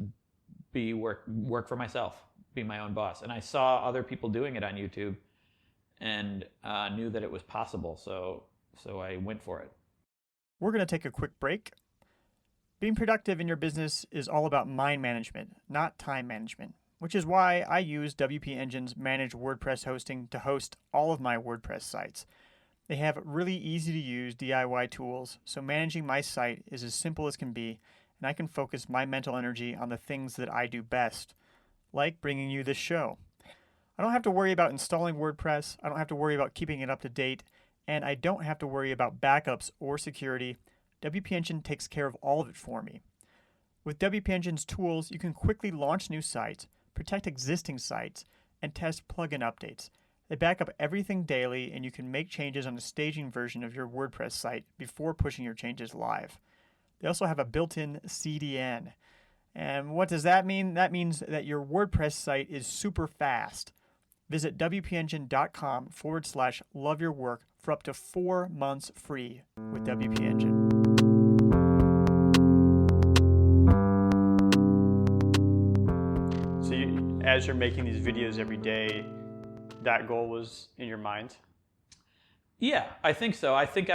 Speaker 2: work for myself, be my own boss. And I saw other people doing it on YouTube and knew that it was possible. So I went for it.
Speaker 1: We're going to take a quick break. Being productive in your business is all about mind management, not time management, which is why I use WP Engine's managed WordPress hosting to host all of my WordPress sites. They have really easy to use DIY tools, so managing my site is as simple as can be, and I can focus my mental energy on the things that I do best, like bringing you this show. I don't have to worry about installing WordPress, I don't have to worry about keeping it up to date, and I don't have to worry about backups or security. WP Engine takes care of all of it for me. With WP Engine's tools, you can quickly launch new sites, protect existing sites, and test plugin updates. They back up everything daily, and you can make changes on the staging version of your WordPress site before pushing your changes live. They also have a built-in CDN. And what does that mean? That means that your WordPress site is super fast. Visit wpengine.com/loveyourwork for up to 4 months free with WP Engine. So as you're making these videos every day, that goal was in your mind?
Speaker 2: Yeah, I think so. I think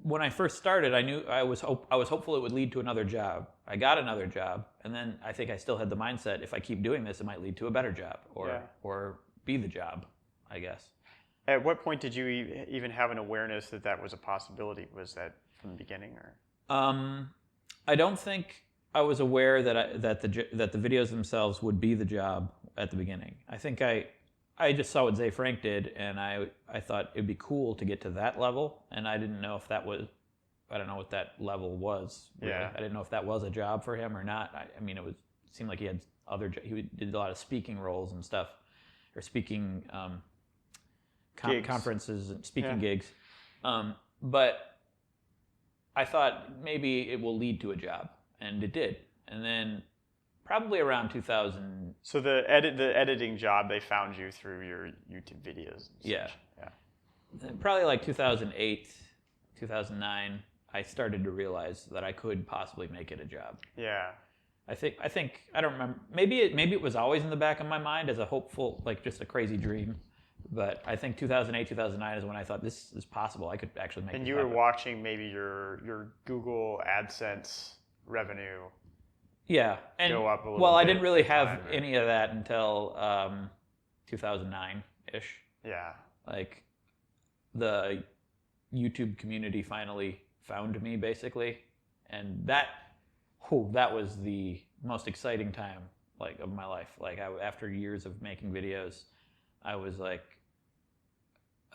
Speaker 2: when I first started, I knew I was hopeful it would lead to another job. I got another job, and then I think I still had the mindset, if I keep doing this, it might lead to a better job or be the job, I guess.
Speaker 1: At what point did you even have an awareness that was a possibility? Was that from the beginning, or?
Speaker 2: I don't think I was aware that the videos themselves would be the job at the beginning. I think I just saw what Zay Frank did, and I thought it'd be cool to get to that level, and I didn't know if that was, I don't know what that level was. Really. Yeah. I didn't know if that was a job for him or not. I mean, it seemed like he had he did a lot of speaking roles and stuff, or speaking conferences and speaking gigs. But I thought maybe it will lead to a job, and it did. And then probably around 2000.
Speaker 1: So the editing job, they found you through your YouTube videos.
Speaker 2: Yeah. Probably like 2008, 2009, I started to realize that I could possibly make it a job.
Speaker 1: Yeah.
Speaker 2: I think I don't remember. Maybe it was always in the back of my mind as a hopeful, like just a crazy dream. But I think 2008, 2009 is when I thought this is possible. I could actually make it.
Speaker 1: And you were watching maybe your Google AdSense revenue.
Speaker 2: Yeah, and
Speaker 1: go up a little
Speaker 2: well,
Speaker 1: bit
Speaker 2: I didn't really have any of that until 2009-ish.
Speaker 1: Yeah,
Speaker 2: like the YouTube community finally found me, basically, and that was the most exciting time of my life. Like after years of making videos, I was like,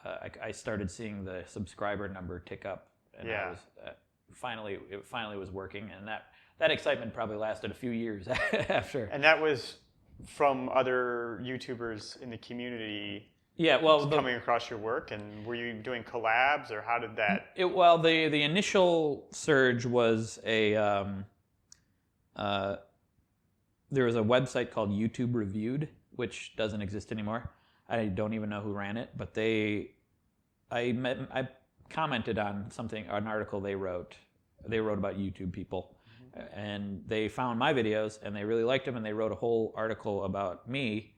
Speaker 2: I started seeing the subscriber number tick up, and I was it finally was working, and that excitement probably lasted a few years after.
Speaker 1: And that was from other YouTubers in the community.
Speaker 2: Yeah, well,
Speaker 1: coming across your work, and were you doing collabs, or how did that?
Speaker 2: The initial surge was there was a website called YouTube Reviewed, which doesn't exist anymore. I don't even know who ran it, but I commented on an article they wrote. They wrote about YouTube people. And they found my videos, and they really liked them, and they wrote a whole article about me,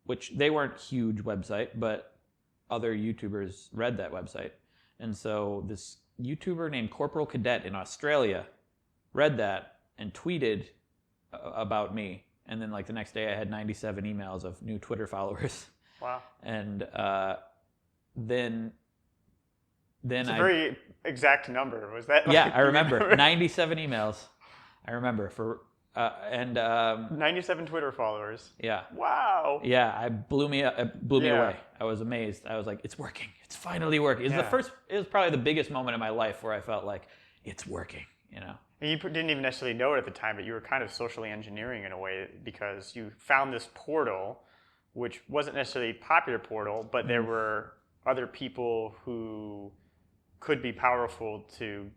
Speaker 2: which they weren't huge website, but other YouTubers read that website. And so this YouTuber named Corporal Cadet in Australia read that and tweeted about me. And then the next day I had 97 emails of new Twitter followers.
Speaker 1: Wow.
Speaker 2: And then
Speaker 1: it's a very exact number. Was that?
Speaker 2: Yeah, I remember 97 emails. I remember
Speaker 1: 97 Twitter followers.
Speaker 2: Yeah.
Speaker 1: Wow.
Speaker 2: Yeah, it blew me away. I was amazed. I was like, it's working. It's finally working. It was probably the biggest moment in my life where I felt like it's working, you know.
Speaker 1: And you didn't even necessarily know it at the time, but you were kind of socially engineering in a way because you found this portal, which wasn't necessarily a popular portal, but there were other people who could be powerful to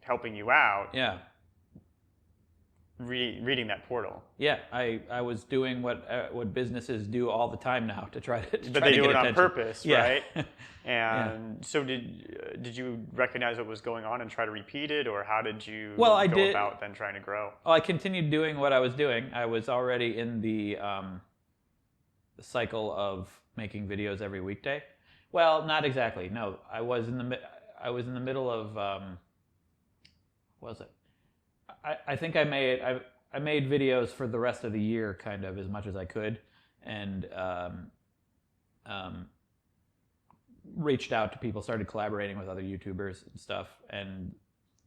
Speaker 1: helping you out.
Speaker 2: Yeah.
Speaker 1: Reading that portal.
Speaker 2: Yeah, I was doing what businesses do all the time now to try to
Speaker 1: but they
Speaker 2: to
Speaker 1: do
Speaker 2: get
Speaker 1: it
Speaker 2: attention.
Speaker 1: On purpose,
Speaker 2: yeah.
Speaker 1: right? And so did you recognize what was going on and try to repeat it, or how did you go about then trying to grow?
Speaker 2: Well, I continued doing what I was doing. I was already in the cycle of making videos every weekday. Well, not exactly. No, I was in the middle of what was it? I think I made videos for the rest of the year, kind of as much as I could, and reached out to people, started collaborating with other YouTubers and stuff, and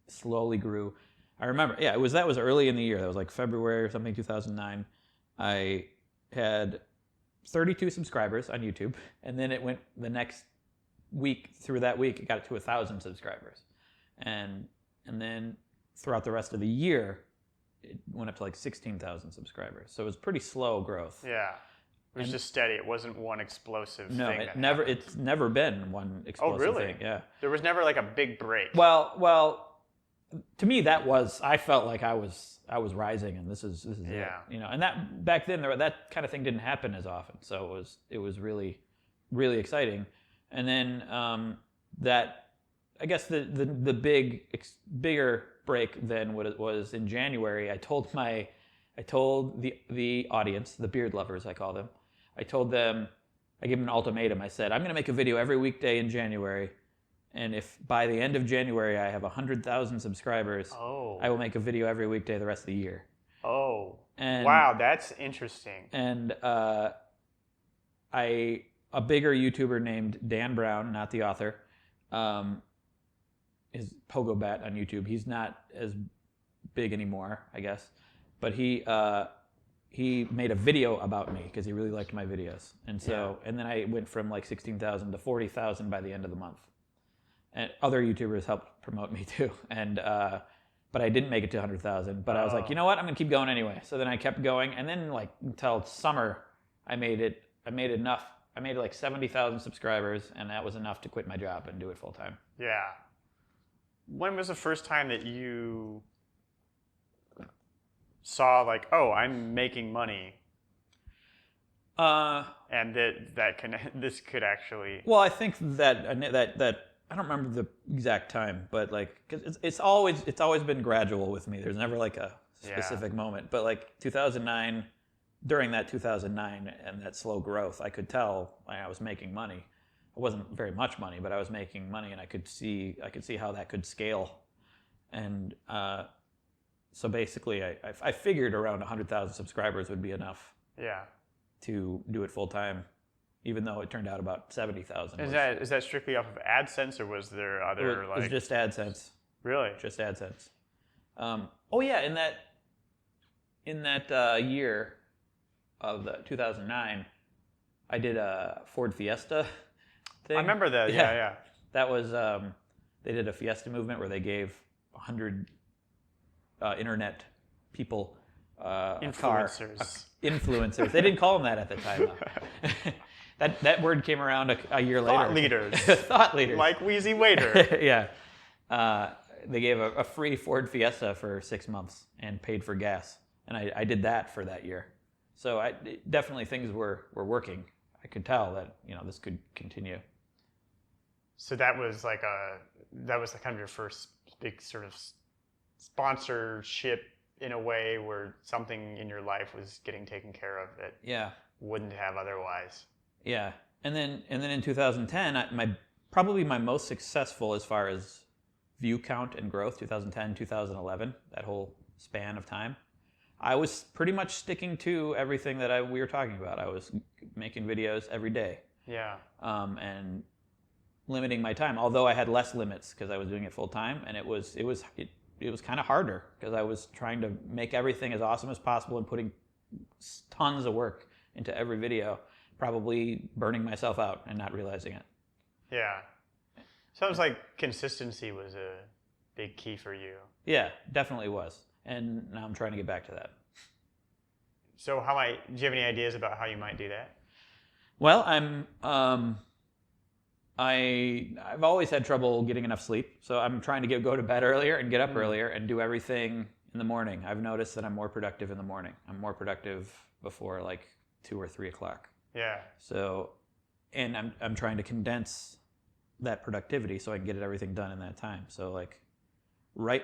Speaker 2: slowly grew. I remember, that was early in the year. That was like February or something, 2009. I had 32 subscribers on YouTube, and then it went the next week. Through that week, it got it to 1,000 subscribers, and then throughout the rest of the year, it went up to like 16,000 subscribers. So it was pretty slow growth.
Speaker 1: Yeah. It was just steady. It wasn't one explosive thing.
Speaker 2: No, it's never been one explosive thing. Yeah.
Speaker 1: There was never like a big break.
Speaker 2: Well, to me I felt like I was rising, and this is it. You know, and that back then that kind of thing didn't happen as often. So it was really, really exciting. And then I guess the bigger break then what it was in January. I told the audience, the beard lovers I call them, I gave them an ultimatum. I said, I'm going to make a video every weekday in January, and if by the end of January I have 100,000 subscribers, I will make a video every weekday the rest of the year.
Speaker 1: Oh, wow, that's interesting.
Speaker 2: And a bigger YouTuber named Dan Brown, not the author, is Pogo Bat on YouTube. He's not as big anymore, I guess, but he made a video about me because he really liked my videos, and so and then I went from like 16,000 to 40,000 by the end of the month, and other YouTubers helped promote me too, and but I didn't make it to 100,000. But I was like, you know what, I'm gonna keep going anyway. So then I kept going, and then like until summer, I made enough. I made like 70,000 subscribers, and that was enough to quit my job and do it full time.
Speaker 1: Yeah. When was the first time that you saw like, I'm making money, and this could actually?
Speaker 2: Well, I think that I don't remember the exact time, but like, cause it's always been gradual with me. There's never like a specific moment, but like 2009, during that 2009 and that slow growth, I could tell I was making money. It wasn't very much money, but I was making money, and I could see how that could scale. And so basically, I figured around 100,000 subscribers would be enough.
Speaker 1: Yeah. To
Speaker 2: do it full time, even though it turned out about 70,000.
Speaker 1: Is that strictly off of AdSense, or was there other
Speaker 2: It was just AdSense.
Speaker 1: Really?
Speaker 2: Just AdSense. In that year of 2009, I did a Ford Fiesta thing.
Speaker 1: I remember that. Yeah.
Speaker 2: That was they did a Fiesta movement where they gave 100 internet people
Speaker 1: influencers.
Speaker 2: Influencers. They didn't call them that at the time, though. that word came around a year later.
Speaker 1: Thought leaders.
Speaker 2: Thought leaders.
Speaker 1: Like WheezyWaiter.
Speaker 2: Yeah. They gave a free Ford Fiesta for 6 months and paid for gas, and I did that for that year. So definitely things were working. I could tell that this could continue.
Speaker 1: So that was like kind of your first big sort of sponsorship in a way, where something in your life was getting taken care of that wouldn't have otherwise.
Speaker 2: Yeah, and then in 2010, probably my most successful as far as view count and growth, 2010, 2011, that whole span of time, I was pretty much sticking to everything that we were talking about. I was making videos every day.
Speaker 1: Yeah.
Speaker 2: And limiting my time. Although I had less limits because I was doing it full time, and it was kind of harder because I was trying to make everything as awesome as possible and putting tons of work into every video, probably burning myself out and not realizing it.
Speaker 1: Yeah. Sounds like consistency was a big key for you.
Speaker 2: Yeah, definitely was. And now I'm trying to get back to that.
Speaker 1: So do you have any ideas about how you might do that?
Speaker 2: Well, I've always had trouble getting enough sleep, so I'm trying to go to bed earlier and get up earlier and do everything in the morning. I've noticed that I'm more productive in the morning. I'm more productive before like 2 or 3 o'clock.
Speaker 1: Yeah.
Speaker 2: So, and I'm trying to condense that productivity so I can get everything done in that time. So like,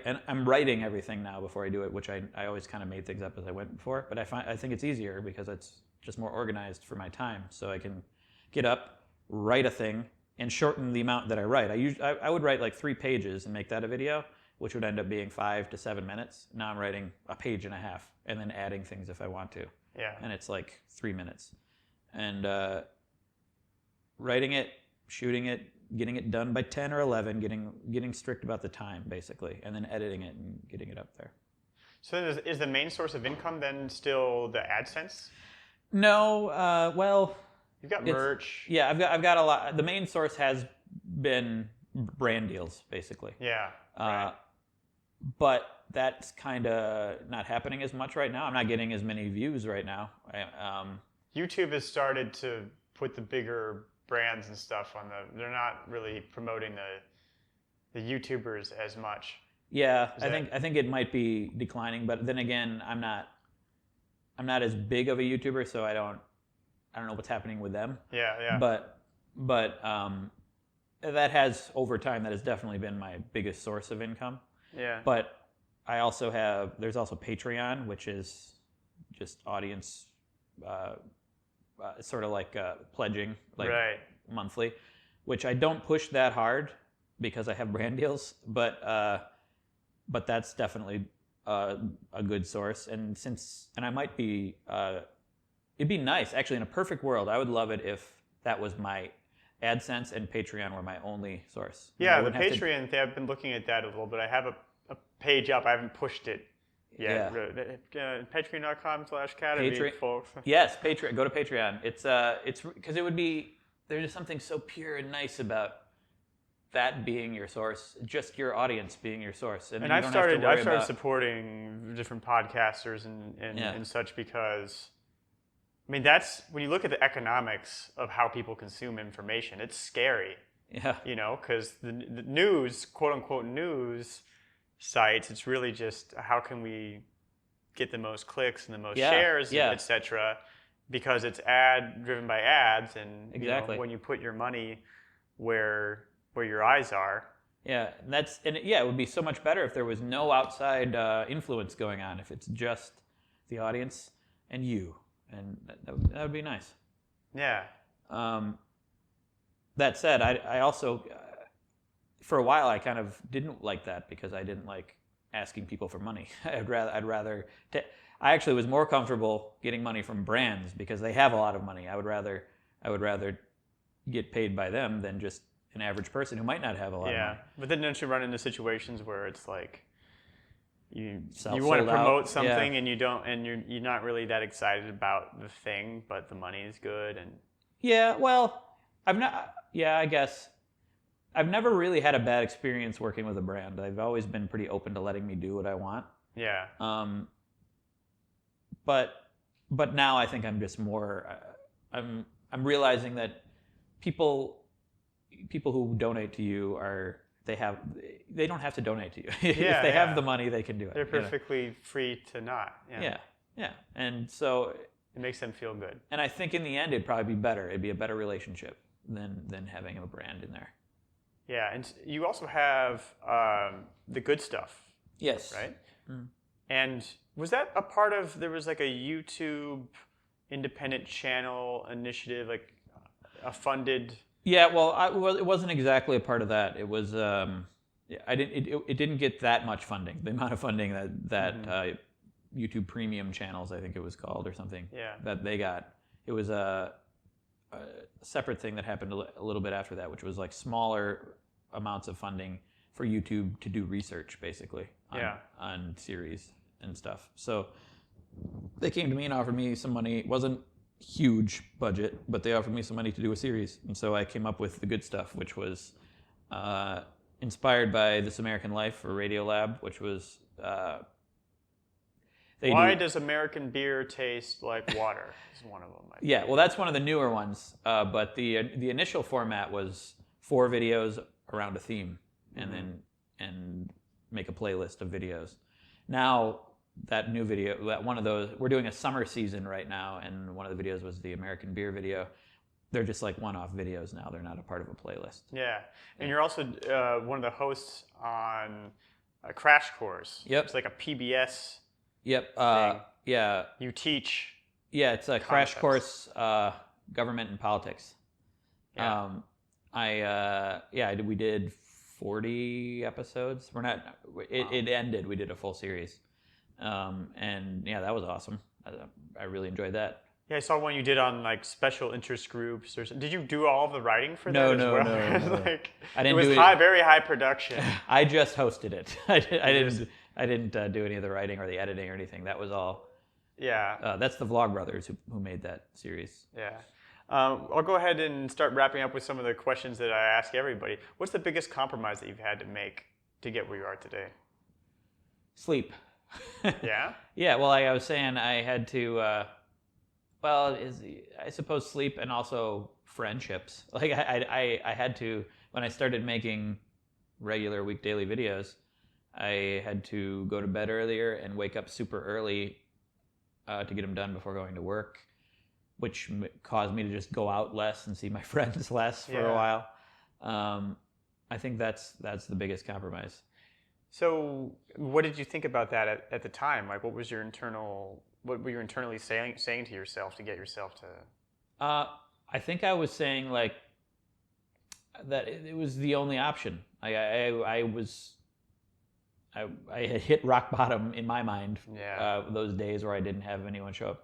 Speaker 2: and I'm writing everything now before I do it, which I always kind of made things up as I went before. But I think it's easier because it's just more organized for my time. So I can get up, write a thing, and shorten the amount that I write. I would write like 3 pages and make that a video, which would end up being 5 to 7 minutes. Now I'm writing a page and a half and then adding things if I want to.
Speaker 1: Yeah.
Speaker 2: And it's like 3 minutes. And writing it, shooting it, getting it done by 10 or 11, getting strict about the time, basically, and then editing it and getting it up there.
Speaker 1: So is the main source of income then still the AdSense?
Speaker 2: No, well...
Speaker 1: You've got merch.
Speaker 2: Yeah, I've got a lot. The main source has been brand deals, basically.
Speaker 1: Yeah, right.
Speaker 2: But that's kind of not happening as much right now. I'm not getting as many views right now.
Speaker 1: YouTube has started to put the bigger brands and stuff on they're not really promoting the YouTubers as much.
Speaker 2: Yeah, I think it might be declining, but then again, I'm not as big of a YouTuber, so I don't know what's happening with them.
Speaker 1: Yeah.
Speaker 2: But that has, over time, that has definitely been my biggest source of income.
Speaker 1: Yeah.
Speaker 2: But there's also Patreon, which is just audience, sort of like pledging, like monthly, which I don't push that hard because I have brand deals, but that's definitely a good source. And I might be, it'd be nice, actually, in a perfect world, I would love it if that was my AdSense and Patreon were my only source.
Speaker 1: Yeah, the Patreon thing, I've been looking at that a little bit. I have a page up. I haven't pushed it yet. Yeah. Patreon.com/Academy, folks.
Speaker 2: Yes, Patreon. Go to Patreon. It's because there's just something so pure and nice about that being your source, just your audience being your source. And
Speaker 1: I've started supporting different podcasters and such because... I mean, that's when you look at the economics of how people consume information, it's scary.
Speaker 2: Yeah.
Speaker 1: Because the news, quote unquote news sites, it's really just how can we get the most clicks and the most shares, etc. Because it's driven by ads, and
Speaker 2: exactly.
Speaker 1: When you put your money where your eyes are.
Speaker 2: Yeah, it would be so much better if there was no outside influence going on. If it's just the audience and you. And that would be nice.
Speaker 1: Yeah.
Speaker 2: That said, I also, for a while, I kind of didn't like that because I didn't like asking people for money. I actually was more comfortable getting money from brands because they have a lot of money. I would rather get paid by them than just an average person who might not have a lot of money.
Speaker 1: But then don't you run into situations where it's like, you want to promote something and you don't, and you're not really that excited about the thing, but the money is good and
Speaker 2: I guess I've never really had a bad experience working with a brand. I've always been pretty open to letting me do what I want.
Speaker 1: Yeah.
Speaker 2: But now I think I'm just more. I'm realizing that people who donate to you they don't have to donate to you. If they have the money, they can do it.
Speaker 1: They're perfectly free to not.
Speaker 2: Yeah. And so
Speaker 1: it makes them feel good.
Speaker 2: And I think in the end, it'd probably be better. It'd be a better relationship than having a brand in there.
Speaker 1: Yeah, and you also have the good stuff.
Speaker 2: Yes.
Speaker 1: Right? Mm. And was that a part of, there was like a YouTube independent channel initiative, like a funded...
Speaker 2: Yeah, well, it wasn't exactly a part of that. It was, it didn't get that much funding. The amount of funding that YouTube Premium channels, I think it was called, or something, that they got. It was separate thing that happened a little bit after that, which was like smaller amounts of funding for YouTube to do research, basically, on series and stuff. So they came to me and offered me some money. It wasn't huge budget, but they offered me some money to do a series. And so I came up with The Good Stuff, which was inspired by This American Life for Radiolab, which was...
Speaker 1: Why does American beer taste like water? Is one of them.
Speaker 2: Yeah, well, that's one of the newer ones. But the initial format was 4 videos around a theme, and make a playlist of videos. Now that new video, that one of those, we're doing a summer season right now, and one of the videos was the American beer video. They're just like one-off videos now. They're not a part of a playlist.
Speaker 1: Yeah, and you're also one of the hosts on Crash Course.
Speaker 2: Yep,
Speaker 1: it's like a PBS.
Speaker 2: Yep. Yeah.
Speaker 1: You teach.
Speaker 2: Yeah, it's a Crash Course, government and politics.
Speaker 1: Yeah.
Speaker 2: We did 40 episodes. It ended. We did a full series. And yeah, that was awesome. I really enjoyed that.
Speaker 1: Yeah, I saw one you did on like special interest groups. Did you do all of the writing for that?
Speaker 2: No.
Speaker 1: Like,
Speaker 2: I didn't.
Speaker 1: It was very high production.
Speaker 2: I just hosted it. I didn't do any of the writing or the editing or anything. That was all.
Speaker 1: Yeah.
Speaker 2: That's the Vlogbrothers who made that series.
Speaker 1: Yeah. I'll go ahead and start wrapping up with some of the questions that I ask everybody. What's the biggest compromise that you've had to make to get where you are today?
Speaker 2: Sleep.
Speaker 1: Yeah?
Speaker 2: Yeah, well, like I was saying, I had to, I suppose sleep and also friendships. Like I had to, when I started making regular daily videos, I had to go to bed earlier and wake up super early to get them done before going to work, which caused me to just go out less and see my friends less for a while. I think that's the biggest compromise.
Speaker 1: So, what did you think about that at the time? Like, what were you internally saying to yourself to get yourself to?
Speaker 2: I think I was saying like that it was the only option. I had hit rock bottom in my mind. Those days where I didn't have anyone show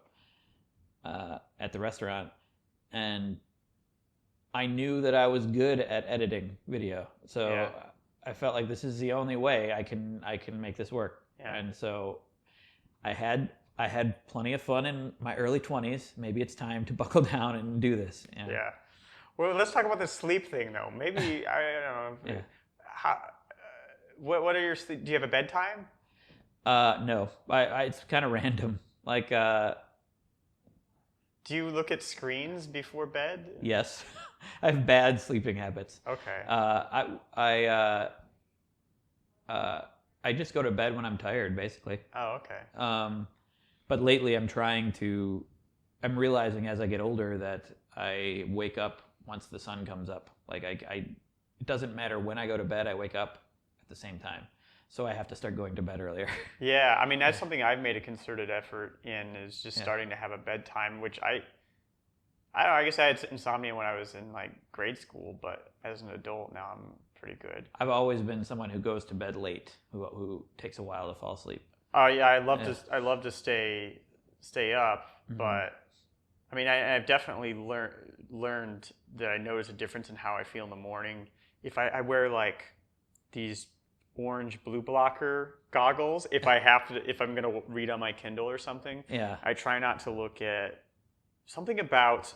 Speaker 2: up at the restaurant, and I knew that I was good at editing video, so I felt like this is the only way I can make this work. And so I had plenty of fun in my early 20s. Maybe it's time to buckle down and do this.
Speaker 1: Yeah. Well, let's talk about the sleep thing though. Maybe I don't know.
Speaker 2: Yeah.
Speaker 1: What are your sleep? Do you have a bedtime?
Speaker 2: No. It's kind of random. Like.
Speaker 1: Do you look at screens before bed?
Speaker 2: Yes. I have bad sleeping habits.
Speaker 1: Okay.
Speaker 2: I just go to bed when I'm tired, basically.
Speaker 1: Oh, okay.
Speaker 2: But lately I'm I'm realizing as I get older that I wake up once the sun comes up. Like it doesn't matter when I go to bed, I wake up at the same time. So I have to start going to bed earlier.
Speaker 1: Yeah, I mean, that's something I've made a concerted effort in, is just starting to have a bedtime, which I don't know, I guess I had insomnia when I was in like grade school, but as an adult now I'm pretty good.
Speaker 2: I've always been someone who goes to bed late, who takes a while to fall asleep.
Speaker 1: Oh yeah, I love to stay up, but I mean, I've definitely learned that I notice a difference in how I feel in the morning. If I wear like these orange blue blocker goggles, if I'm gonna read on my Kindle or something, I try not to look at something about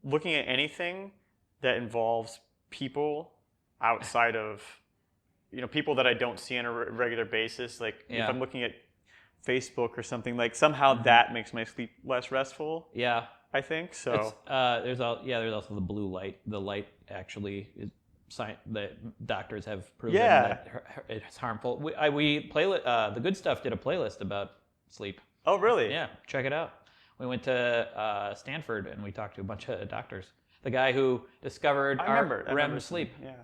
Speaker 1: looking at anything that involves people outside of, people that I don't see on a regular basis. Like if I'm looking at Facebook or something, like somehow that makes my sleep less restful. Yeah, I think so.
Speaker 2: There's also the blue light. The light actually is that doctors have proven that it's harmful. The Good Stuff did a playlist about sleep.
Speaker 1: Oh, really?
Speaker 2: Yeah, check it out. We went to Stanford and we talked to a bunch of doctors. The guy who discovered REM sleep.
Speaker 1: Yeah.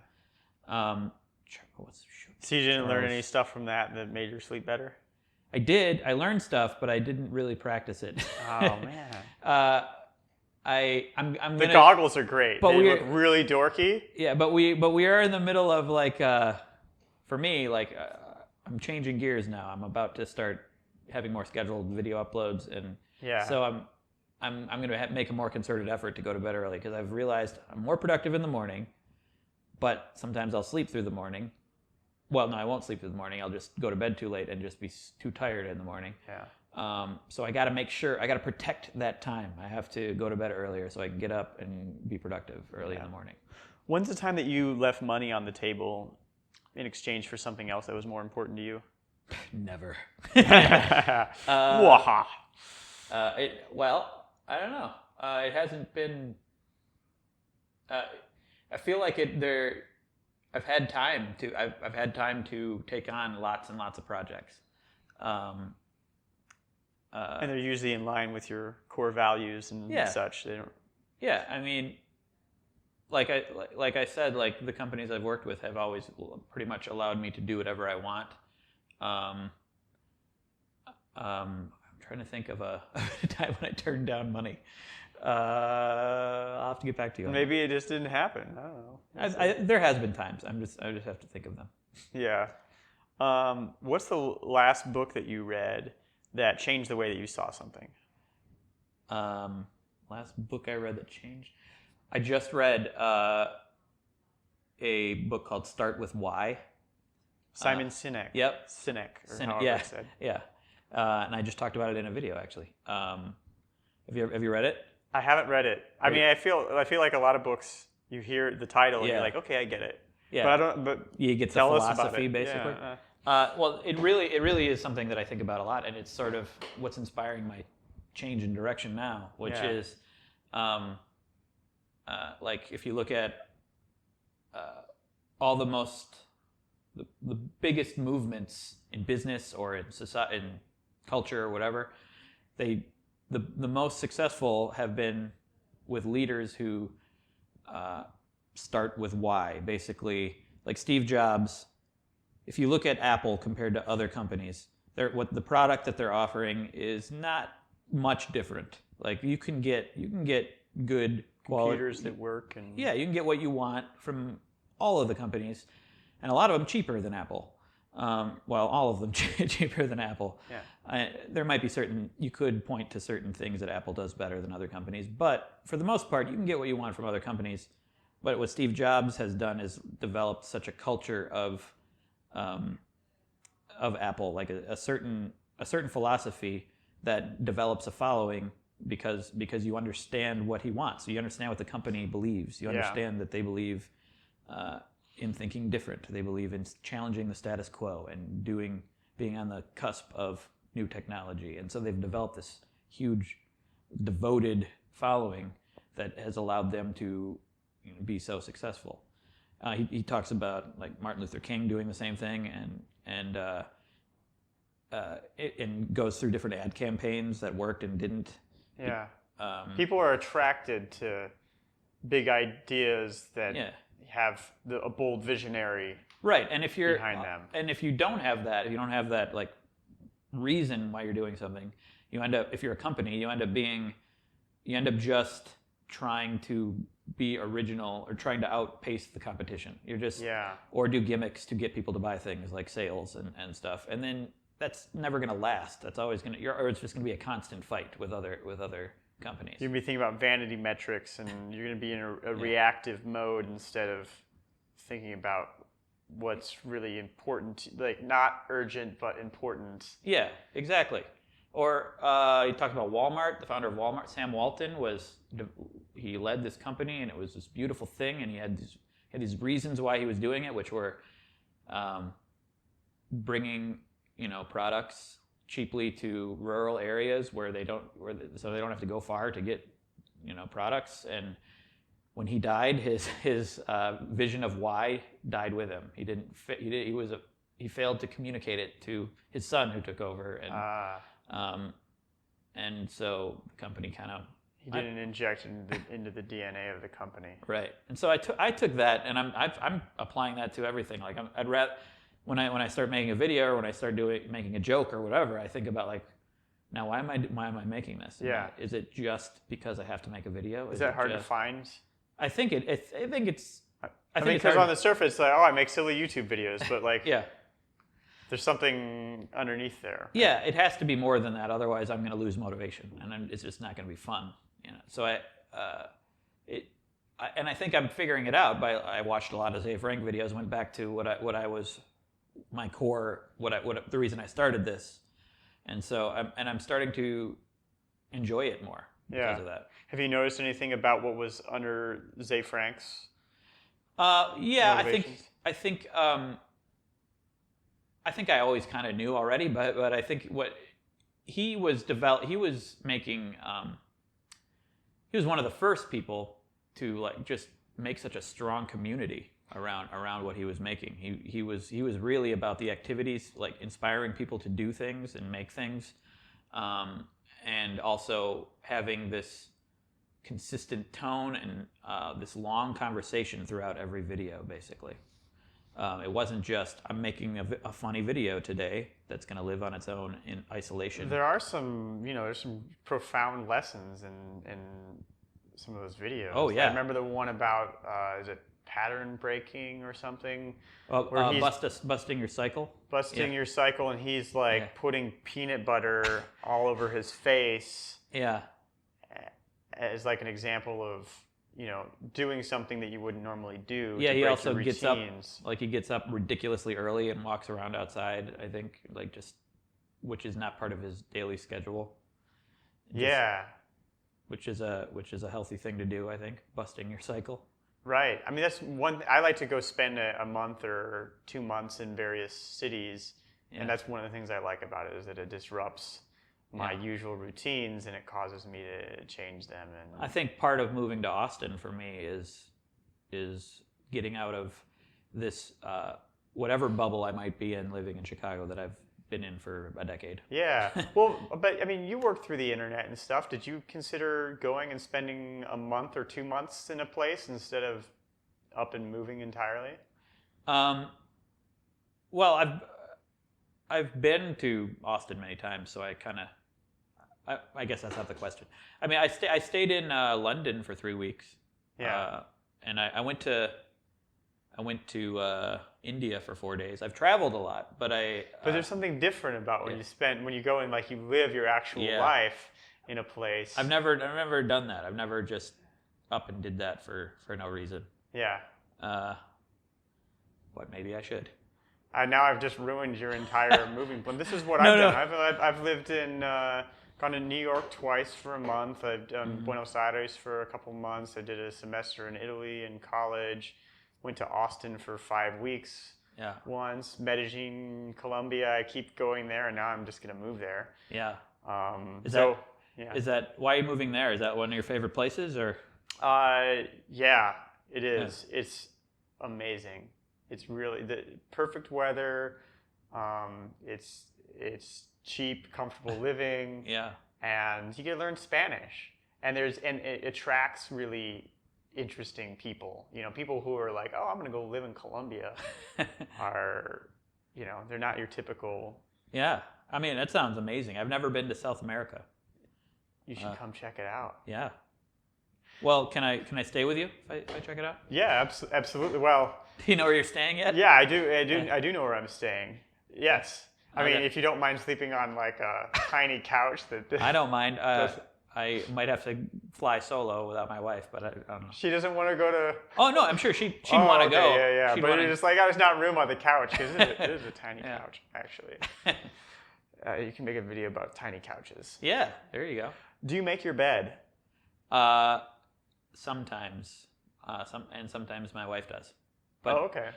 Speaker 1: So you didn't learn any stuff from that made your sleep better?
Speaker 2: I did. I learned stuff, but I didn't really practice it.
Speaker 1: Oh man.
Speaker 2: The
Speaker 1: goggles are great. But they look really dorky.
Speaker 2: Yeah, but we are in the middle of like for me I'm changing gears now. I'm about to start having more scheduled video uploads, and so I'm going to make a more concerted effort to go to bed early because I've realized I'm more productive in the morning, but sometimes I'll sleep through the morning. Well, no, I won't sleep through the morning. I'll just go to bed too late and just be too tired in the morning.
Speaker 1: Yeah.
Speaker 2: So I got to make sure, I got to protect that time. I have to go to bed earlier so I can get up and be productive early in the morning.
Speaker 1: When's the time that you left money on the table in exchange for something else that was more important to you?
Speaker 2: Never.
Speaker 1: Waha.
Speaker 2: Well, I don't know. It hasn't been. I feel like I've had time to take on lots and lots of projects.
Speaker 1: And they're usually in line with your core values and such. They don't.
Speaker 2: Yeah, I mean, like I said, like the companies I've worked with have always pretty much allowed me to do whatever I want. I'm trying to think of a time when I turned down money. I'll have to get back to you.
Speaker 1: Maybe it just didn't happen. I don't know.
Speaker 2: There has been times. I just have to think of them.
Speaker 1: Yeah. What's the last book that you read that changed the way that you saw something?
Speaker 2: Last book I read that changed. I just read a book called Start with Why.
Speaker 1: Simon Sinek.
Speaker 2: Yep.
Speaker 1: Sinek, or
Speaker 2: Sinek,
Speaker 1: however it's said.
Speaker 2: Yeah. And I just talked about it in a video, actually. Have you read it?
Speaker 1: I haven't read it. I mean, I feel like a lot of books, you hear the title and you're like, okay, I get it.
Speaker 2: Yeah.
Speaker 1: But I don't. But
Speaker 2: you get the
Speaker 1: tell us about
Speaker 2: philosophy,
Speaker 1: it.
Speaker 2: basically.
Speaker 1: Yeah.
Speaker 2: Well, it really is something that I think about a lot, and it's sort of what's inspiring my change in direction now, which is, like if you look at all the biggest movements in business or in society, in culture or whatever, the most successful have been with leaders who start with why. Basically, like Steve Jobs. If you look at Apple compared to other companies, the product that they're offering is not much different. Like you can get good quality
Speaker 1: computers that work, and
Speaker 2: you can get what you want from all of the companies, and a lot of them cheaper than Apple. Well, all of them cheaper than Apple.
Speaker 1: Yeah.
Speaker 2: There might be you could point to certain things that Apple does better than other companies, but for the most part, you can get what you want from other companies. But what Steve Jobs has done is developed such a culture of Apple, like a certain philosophy that develops a following because you understand what he wants. So you understand what the company believes. You understand that they believe in thinking different. They believe in challenging the status quo and being on the cusp of new technology. And so they've developed this huge, devoted following that has allowed them to be so successful. He talks about like Martin Luther King doing the same thing, and goes through different ad campaigns that worked and didn't.
Speaker 1: Yeah. People are attracted to big ideas that have a bold visionary
Speaker 2: right. And if you're
Speaker 1: behind them,
Speaker 2: and if you don't have that like reason why you're doing something, you end up, if you're a company, you end up just trying to be original or trying to outpace the competition. You're just or do gimmicks to get people to buy things like sales and stuff, and then that's never going to last. That's always going to, or it's just going to be a constant fight with other companies.
Speaker 1: You're going to be thinking about vanity metrics, and you're going to be in a reactive mode instead of thinking about what's really important, like not urgent but important.
Speaker 2: Yeah, exactly. Or he talked about Walmart. The founder of Walmart, Sam Walton, he led this company, and it was this beautiful thing, and he had these reasons why he was doing it, which were bringing products cheaply to rural areas so they don't have to go far to get products. And when he died, his vision of why died with him. He failed to communicate it to his son, who took over, and so the company kind of
Speaker 1: he didn't inject into the DNA of the company.
Speaker 2: Right. And so I took that, and I'm applying that to everything. Like I'd rather when I start making a video or when I start making a joke or whatever, I think about like, now why am I making this?
Speaker 1: Yeah.
Speaker 2: Is it just because I have to make a video?
Speaker 1: Is that hard to find?
Speaker 2: I think it's. I think
Speaker 1: because on the surface, like, I make silly YouTube videos, but like, There's something underneath there.
Speaker 2: Yeah, it has to be more than that. Otherwise, I'm going to lose motivation, and it's just not going to be fun. So I think I'm figuring it out. I watched a lot of Zay Frank videos. Went back to what I was my core. The reason I started this, and so I'm starting to enjoy it more because of that.
Speaker 1: Have you noticed anything about what was under Zay Frank's?
Speaker 2: Yeah, I think I always kind of knew already, but I think what he was making, he was one of the first people to like just make such a strong community around what he was making. He was really about the activities, like inspiring people to do things and make things, and also having this consistent tone and this long conversation throughout every video, basically. It wasn't just, I'm making a funny video today that's going to live on its own in isolation.
Speaker 1: There are some, there's some profound lessons in some of those videos.
Speaker 2: Oh, yeah.
Speaker 1: I remember the one about, is it pattern breaking or something?
Speaker 2: Where he's busting your cycle?
Speaker 1: Busting your cycle, and he's like putting peanut butter all over his face.
Speaker 2: Yeah.
Speaker 1: As like an example of, doing something that you wouldn't normally do.
Speaker 2: Yeah,
Speaker 1: to
Speaker 2: he
Speaker 1: break
Speaker 2: also
Speaker 1: your
Speaker 2: gets
Speaker 1: routines.
Speaker 2: up, he gets up ridiculously early and walks around outside, I think, which is not part of his daily schedule. Which is a healthy thing to do, I think, busting your cycle.
Speaker 1: Right. I mean, that's one. I like to go spend a month or 2 months in various cities, and that's one of the things I like about it is that it disrupts my usual routines and it causes me to change them. And
Speaker 2: I think part of moving to Austin for me is getting out of this whatever bubble I might be in living in Chicago that I've been in for a decade.
Speaker 1: Yeah. Well, but I mean, you work through the internet and stuff. Did you consider going and spending a month or 2 months in a place instead of up and moving entirely?
Speaker 2: Well, I've been to Austin many times, so I guess that's not the question. I mean, I stayed in London for 3 weeks.
Speaker 1: Yeah.
Speaker 2: And I went to India for 4 days. I've traveled a lot, but
Speaker 1: there's something different about when you go and like you live your actual life in a place.
Speaker 2: I've never done that. I've never just up and did that for no reason.
Speaker 1: Yeah.
Speaker 2: But maybe I should.
Speaker 1: Now I've just ruined your entire moving plan. This is what I've done. I've lived in, gone to New York twice for a month. I've done Buenos Aires for a couple months. I did a semester in Italy in college. Went to Austin for 5 weeks once. Medellin, Colombia. I keep going there, and now I'm just going to move there.
Speaker 2: Yeah. Is that why are you moving there? Is that one of your favorite places, or?
Speaker 1: Yeah, it is. Yeah. It's amazing. It's really the perfect weather. It's cheap, comfortable living. And you get to learn Spanish. And it attracts really interesting people. People who are like, oh, I'm going to go live in Colombia are, they're not your typical.
Speaker 2: Yeah. I mean, that sounds amazing. I've never been to South America.
Speaker 1: You should come check it out.
Speaker 2: Yeah. Well, can I stay with you if I check it out?
Speaker 1: Yeah, absolutely. Well,
Speaker 2: do you know where you're staying yet?
Speaker 1: Yeah, I do know where I'm staying. Yes. I mean, if you don't mind sleeping on like a tiny couch that.
Speaker 2: I don't mind. I might have to fly solo without my wife, but I don't know.
Speaker 1: She doesn't want to go to.
Speaker 2: Oh no, I'm sure she'd want to go.
Speaker 1: Yeah. But you're just like, there's not room on the couch because it is a tiny couch actually. You can make a video about tiny couches.
Speaker 2: Yeah, there you go.
Speaker 1: Do you make your bed?
Speaker 2: Sometimes, sometimes my wife does. But
Speaker 1: okay.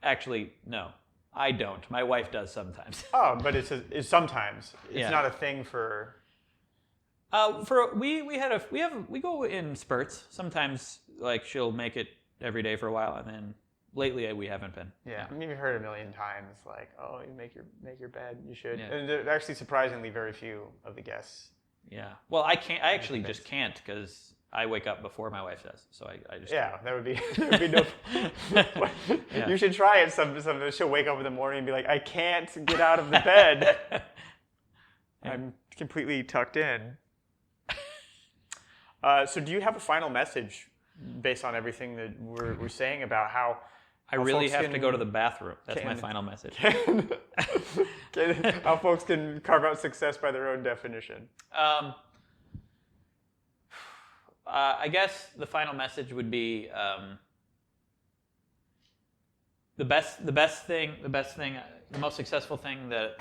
Speaker 2: Actually, no, I don't. My wife does sometimes.
Speaker 1: Oh, but it's sometimes. It's not a thing for.
Speaker 2: We go in spurts. Sometimes like she'll make it every day for a while, and then lately we haven't been.
Speaker 1: Yeah, I mean, you've heard a million times like, oh, you make your bed, you should. Yeah. And there are actually surprisingly very few of the guests.
Speaker 2: Yeah. Well, I can't. I actually just can't because I wake up before my wife does. So I just.
Speaker 1: Yeah, that would be no. Yeah. You should try it. She'll wake up in the morning and be like, I can't get out of the bed. I'm completely tucked in. So do you have a final message based on everything that we're saying about how
Speaker 2: I really have to go to the bathroom. That's my final message.
Speaker 1: How folks can carve out success by their own definition.
Speaker 2: I guess the final message would be the most successful thing that.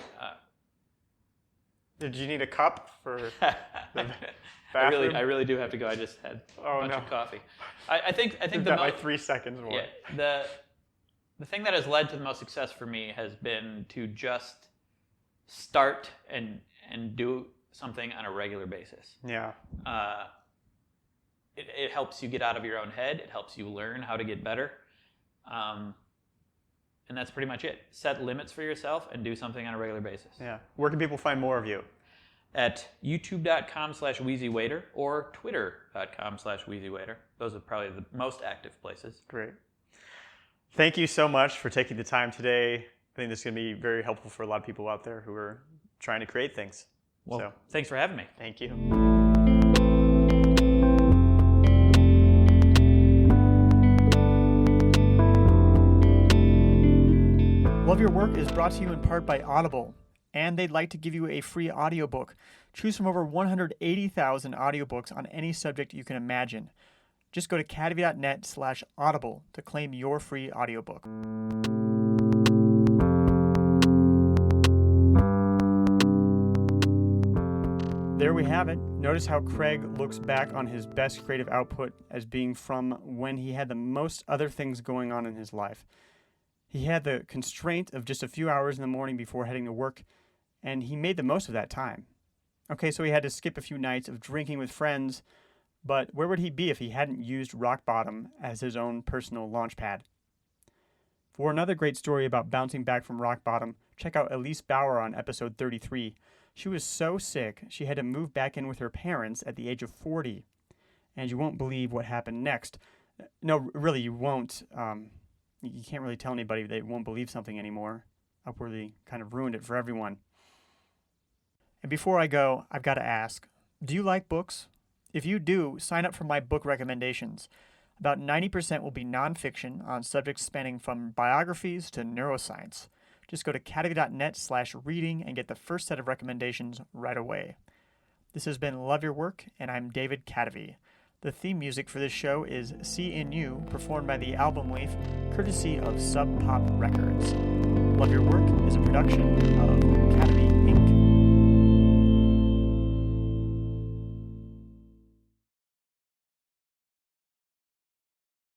Speaker 1: Did you need a cup for the
Speaker 2: bathroom? I really do have to go. I just had a bunch of coffee. I think
Speaker 1: like 3 seconds more.
Speaker 2: Yeah, the thing that has led to the most success for me has been to just start and do something on a regular basis.
Speaker 1: Yeah.
Speaker 2: It helps you get out of your own head. It helps you learn how to get better. And that's pretty much it. Set limits for yourself and do something on a regular basis.
Speaker 1: Yeah. Where can people find more of you?
Speaker 2: At youtube.com/WheezyWaiter or twitter.com/WheezyWaiter. Those are probably the most active places.
Speaker 1: Great. Thank you so much for taking the time today. I think this is going to be very helpful for a lot of people out there who are trying to create things.
Speaker 2: Well, thanks for having me.
Speaker 1: Thank you. Love Your Work is brought to you in part by Audible, and they'd like to give you a free audiobook. Choose from over 180,000 audiobooks on any subject you can imagine. Just go to cadavy.net/audible to claim your free audiobook. There we have it. Notice how Craig looks back on his best creative output as being from when he had the most other things going on in his life. He had the constraint of just a few hours in the morning before heading to work, and he made the most of that time. Okay, so he had to skip a few nights of drinking with friends, but where would he be if he hadn't used rock bottom as his own personal launch pad? For another great story about bouncing back from rock bottom, check out Elise Bauer on episode 33. She was so sick, she had to move back in with her parents at the age of 40. And you won't believe what happened next. No, really, you won't. You can't really tell anybody they won't believe something anymore. Upworthy kind of ruined it for everyone. And before I go, I've got to ask, do you like books? If you do, sign up for my book recommendations. About 90% will be nonfiction on subjects spanning from biographies to neuroscience. Just go to cadavy.net/reading and get the first set of recommendations right away. This has been Love Your Work, and I'm David Cadavy. The theme music for this show is See in You, performed by the Album Leaf, courtesy of Sub Pop Records. Love Your Work is a production of